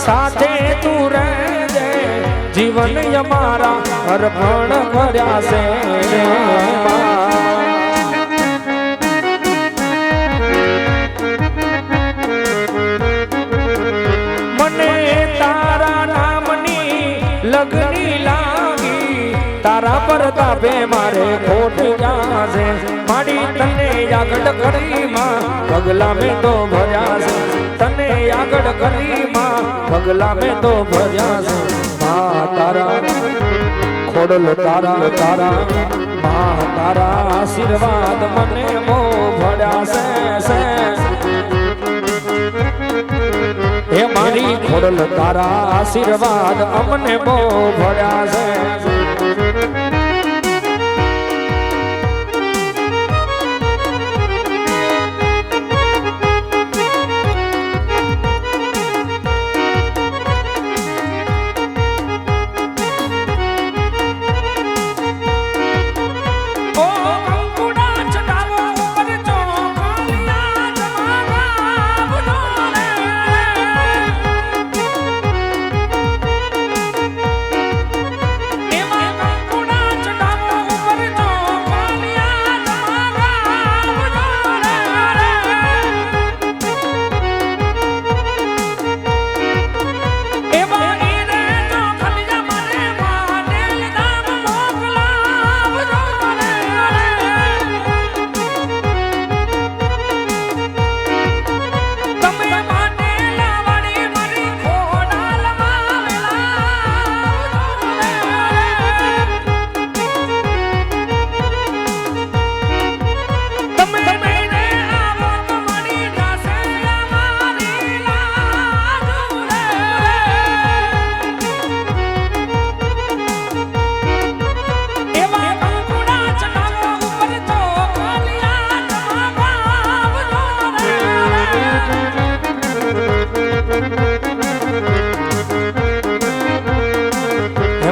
સાથે તું રહેજે જીવન અમારા અર્પણ કર્યા છે મને તારા નામની લગની લાગી તારા પર તાપે મારે ખોટ ગયા છે માડી તને આગળ કરી માં પગલા મેં તો ભર્યા છે તને આગળ કરી માં પગલા મેં તો ભર્યા છે મા તારા ખોડલ તારા મા તારા આશીર્વાદ મને બહુ ભળ્યા છે હે મારી ખોડલ તારા આશીર્વાદ અમને બહુ ભળ્યા છે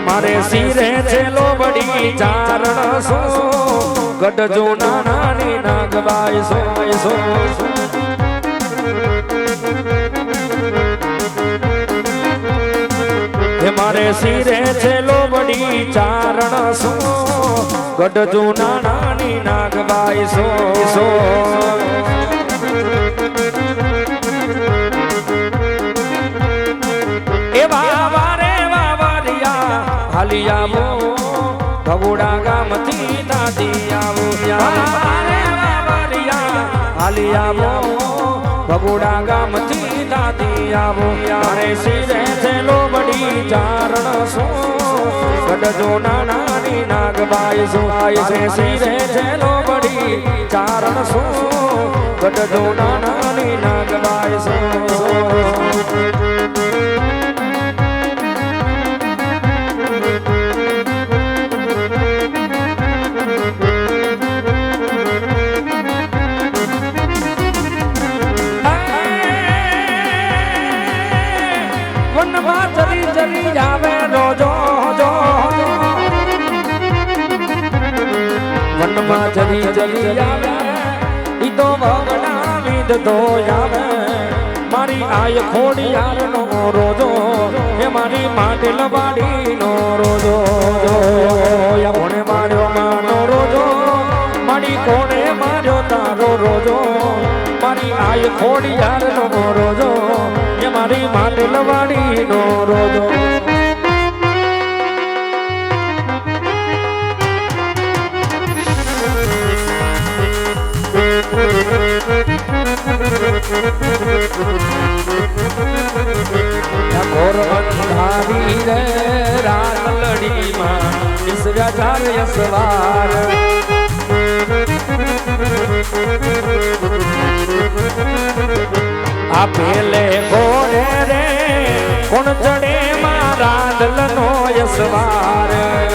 મારે સિરે છે લોબડી ચારણ સો ગઢજો નાની નાગબાઈ સો મારે સિરે છે લોબડી ચારણ સો ગઢજો નાની નાગબાઈ સો હાલી આવો ભગોડા ગામથી દાદી આવો હાલી આવો ભગોડા ગામથી દાદી આવો મારે સિરે છે લોબડી ચારણ સો ગઢજો નાની નાગબાઈ સો છે સિરે છે લોબડી ચારણ સો ગઢજો નાની નાગબાઈ સો ચલી જાવે રોજો વનમાં ચલી આવે ઈ તો ભગડા વિધ તો આવે મારી આય ખોડિયાર નો રોજો એ મારી માટે લવાડી નો રોજો કોને માર્યો માનો રોજો મારી કોને માર્યો તારો રોજો મારી આય ખોડિયાર નો રોજો એ મારી માટે લવાડી નો રોજો ઘોર અંધારી રે મંડળીમાં ઈશ્વર ચાર સવાર આ પેલે ઘોડે રે કોણ ચડે મારા દલનો યસવાર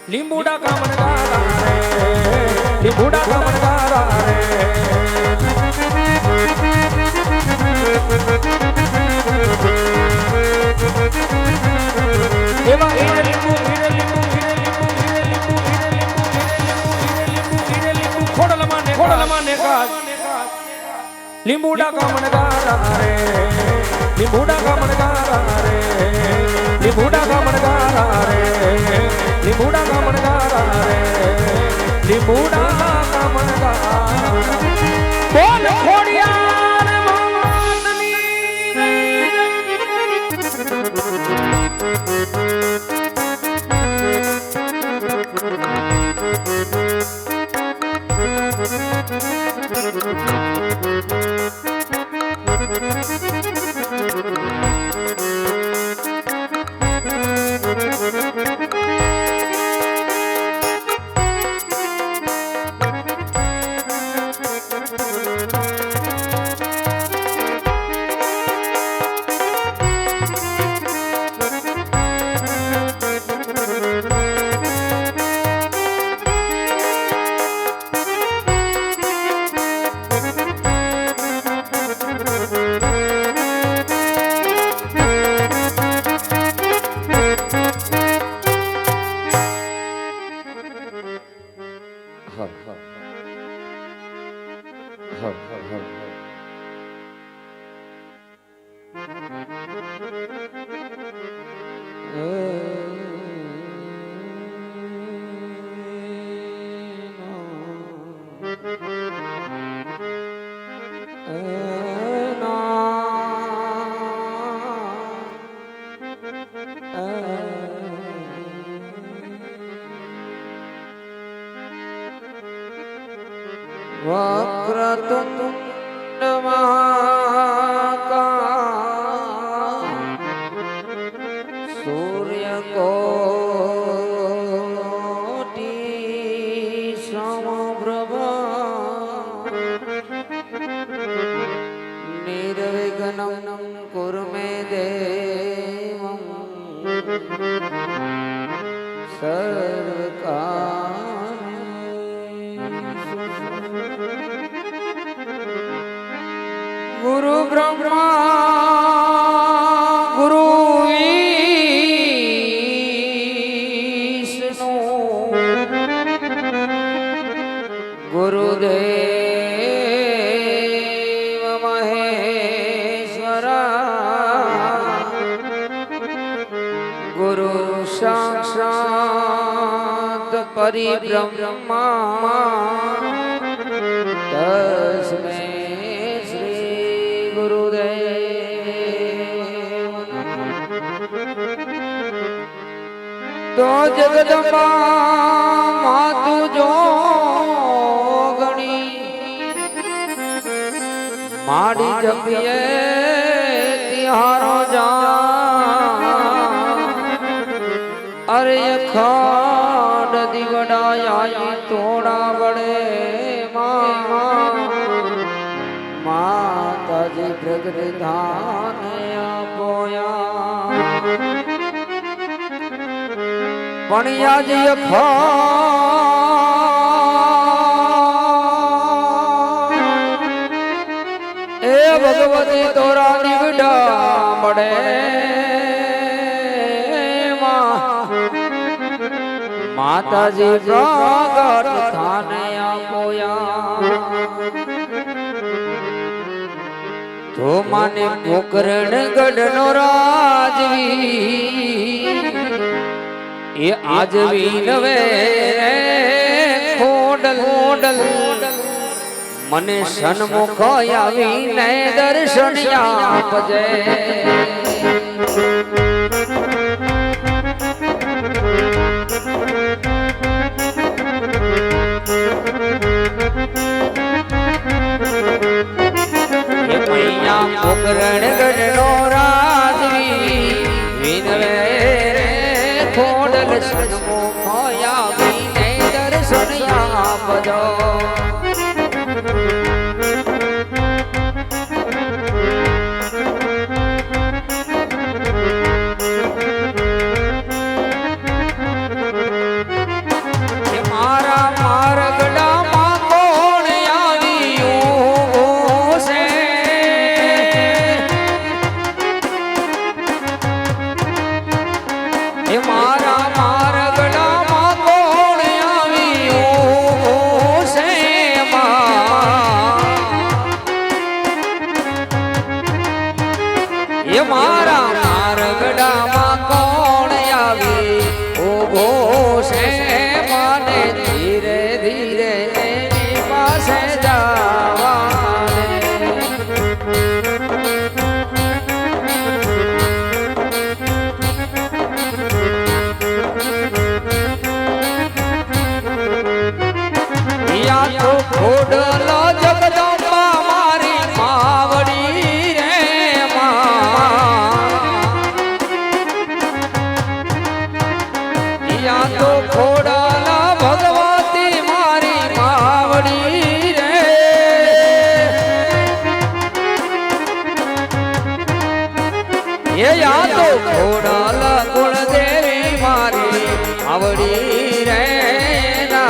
લીંબુડા કામણગારા રે લીંબુડા કામણગારા રે એવા હીરે લીંબુ હીરે લીંબુ હીરે લીંબુ હીરે લીંબુ હીરે લીંબુ હીરે લીંબુ ખોડલમાને કાજ લીંબુડા કામણગારા રે લીંબુડા કામણગારા રે લીંબુડા કામણગારા રે લીંબુડા કામણગારા રે લીંબુડા કામણગારા બોલ ખોડિયાર માતની વક્રતુંડ મહાકાય સૂર્યકોટિ સમપ્રભા નિર્વિઘ્નં કુરુ મે દેવં ગુરુ બ્રહ્મા ગુરુ વિષ્ણુ ગુરુદેવ મહેશ્વરા ગુરુ સાક્ષાત પરિબ્રહ્મા તસ્મૈ તો જગદંબા માતુ જો ગણી માડી જપીએ તિહારો જા અરે ખાડ દીવડાયા તોડા બળે માં માતાજી પ્રગટ ધાન આપોયા પણ યાજી એ ભગવતી તોરા નીવડા મળે માતાજી પ્રગટ થાને આપોયા તો માને પોકરણ ગઢનો રાજવી એ આજવી નવે ખોડલ મને સન્મુખ આવીને દર્શન આપજે પોકરણ ગઢનો રાજવી વિનવે ખોડલ સન્મુખ આવીને દર્શન આપજો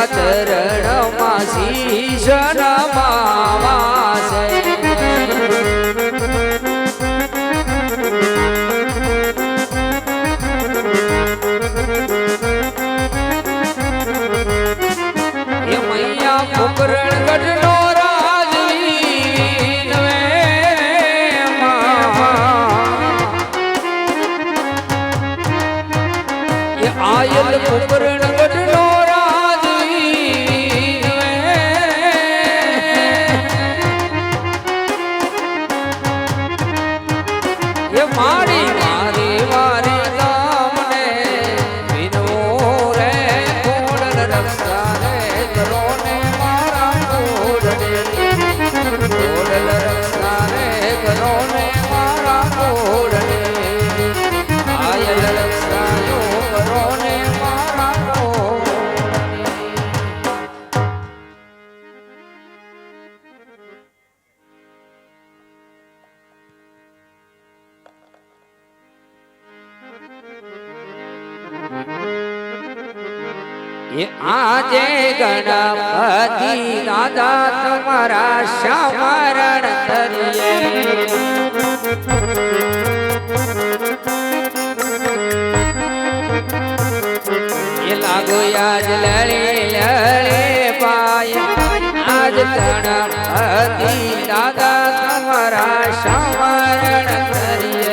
ચરણમાં શીશ નમાવાસે એ મૈયા પોકરણ ગઢનો રાજવી નવે એ આયલ પોકરણ ગઢનો આજે ગણપતિ દાદા તમારા શામરણ કરીએ લાગો આજ લડે પાય આજ ગણપતિ દાદા તમારા શામરણ કરીએ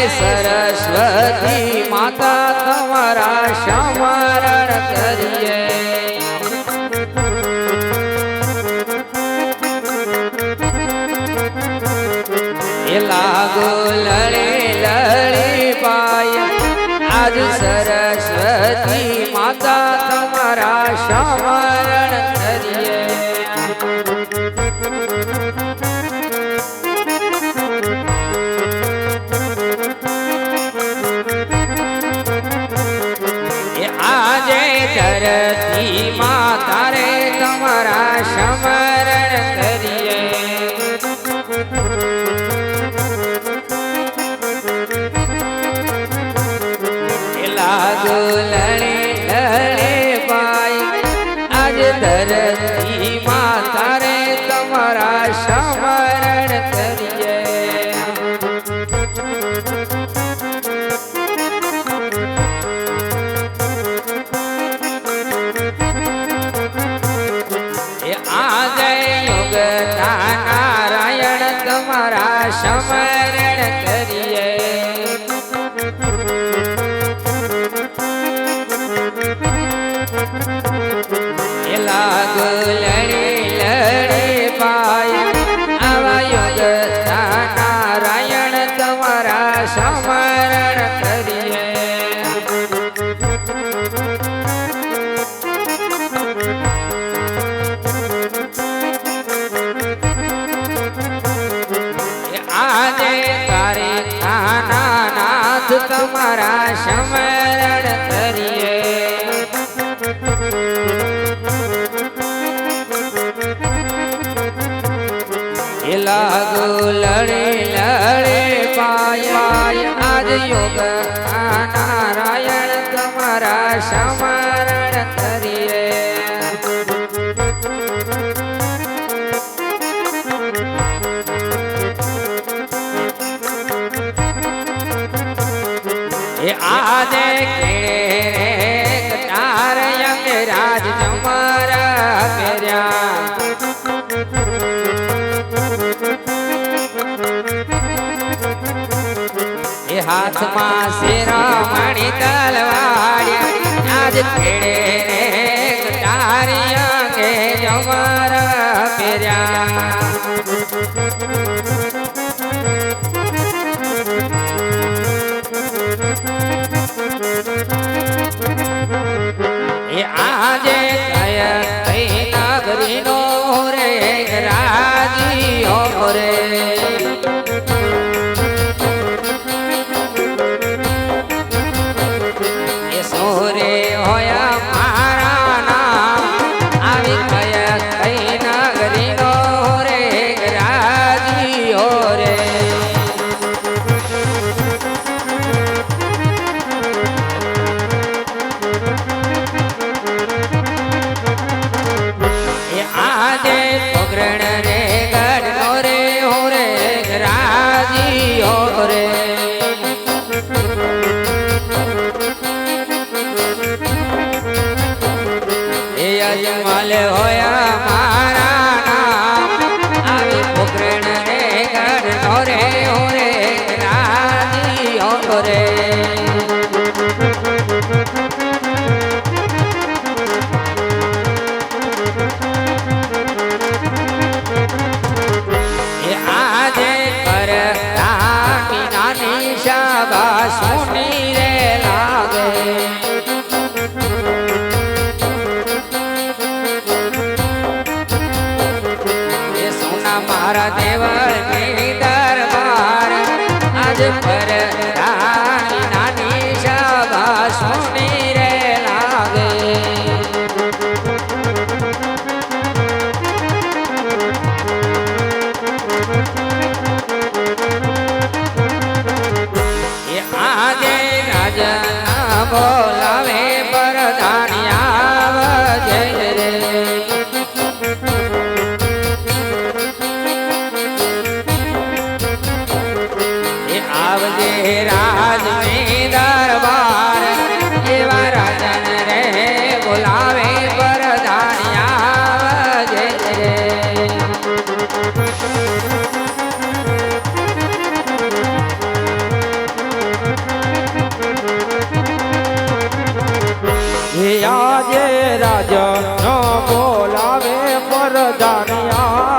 સરસ્વતી માતા તમારા શામરણ કરીએ એ લાગો લડે પાય આજ સરસ્વતી માતા તમારા શામરણ કરીએ તમારા સમરણ કરીએ લાગુ લડી લડી પાય આવા યુગ નારાયણ તમારા સમરણ કરીએ આજે તારી નાના નાથ તમારા સમરણ કરીએ લાગુ લડે લડે પાય આજ યોગ નારાયણ તમારા સમરણ કરીએ આજે કેળે તાર અંગરાજ તમારા પહેર્યા હાથમાં શિરોમણી તલવાડિયા આજ ખેડે તારી અંગે જમરા પહેર્યા એ આજે કઈ નગરીનો રે રાજીઓ રે સોરે હોયા મારા નામ આવી કયા કઈ નગરીનો રે રાજીઓ રે એ આજે પગરણ રે ગઢનો રે હો રે રાજીઓ રે અજમલ હોયા મારા નામ આવી પોકરણ રે ગઢનો રે હો રે રાજીઓ રે એ આજે કર રામી નાની શાબા સુની રે લાગે મારા દેવળની દરબાર આજ પર રાની નાની શાબા સુની રે લાગે એ આજે રાજા બોલાવે પરધાનિયા જય રે આવજે રાજની દરબાર એવા રાજન રે બોલાવે પરધાનિયા જય રે આજે રાજા બોલાવે પરધાનિયા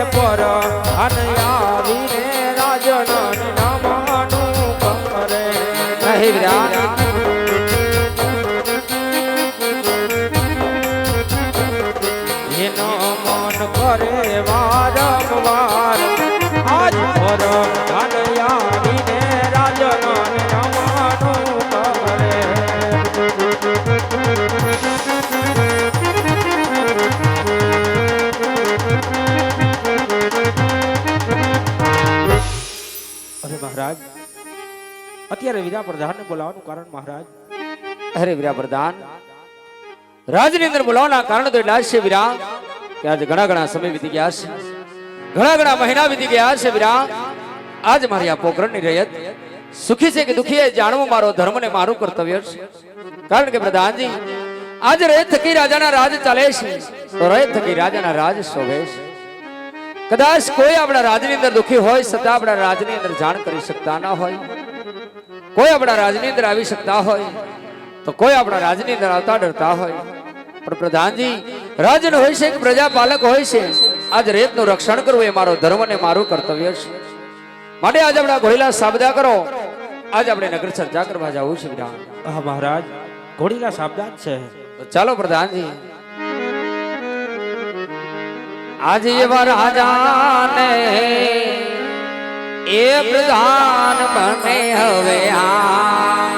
પર અનયાવીને રાજન નમનું કરે એનો મન કરે વારંવાર આજ પર અનયાવીને રાજન નમનું કરે મહારાજ અત્યારે વીરા પ્રધાનને બોલાવવાનું કારણ મહારાજ અરે વીરા પ્રધાન રાજની અંદર બોલાવવાના કારણ તો એટલા જ છે વીરા કે આજે ઘણા સમય વીતી ગયા છે, ઘણા મહિના વીતી ગયા છે વીરા. આજ મારી આ પોકરણની રયત સુખી છે કે દુખી એ જાણવું મારો ધર્મ ને મારું કર્તવ્ય છે. કારણ કે પ્રધાનજી આજ રયત થકી રાજાના રાજ ચાલે છે, તો રયત થકી રાજાના રાજ શોભે છે. કદાચ કોઈ આપણા રાજની અંદર દુખી હોય છતાં આપણા રાજની અંદર જાણ કરી શકતા ના હોય, કોઈ આપણા રાજની અંદર આવી શકતા હોય તો કોઈ આપણા રાજની અંદર આવતા ડરતા હોય. પણ પ્રધાનજી રાજન હોય છે કે પ્રજાપાલક હોય છે, આજ રેતનું રક્ષણ કરવું એ મારો ધર્મ ને મારું કર્તવ્ય છે. માટે આજે આપણા ઘોડીલા સાબદા કરો, આજે આપણે નગર ચર્ચા કરવા જવું છે વિરામ. હા મહારાજ ઘોડીલા સાબદાન છે. તો ચાલો પ્રધાનજી. આજે એવા રાજાને એ પ્રધાન બને હવે આલિયા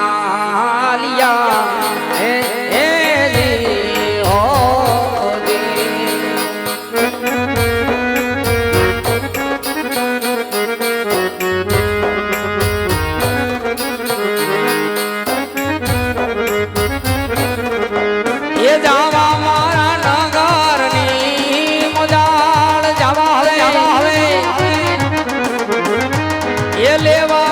લેવા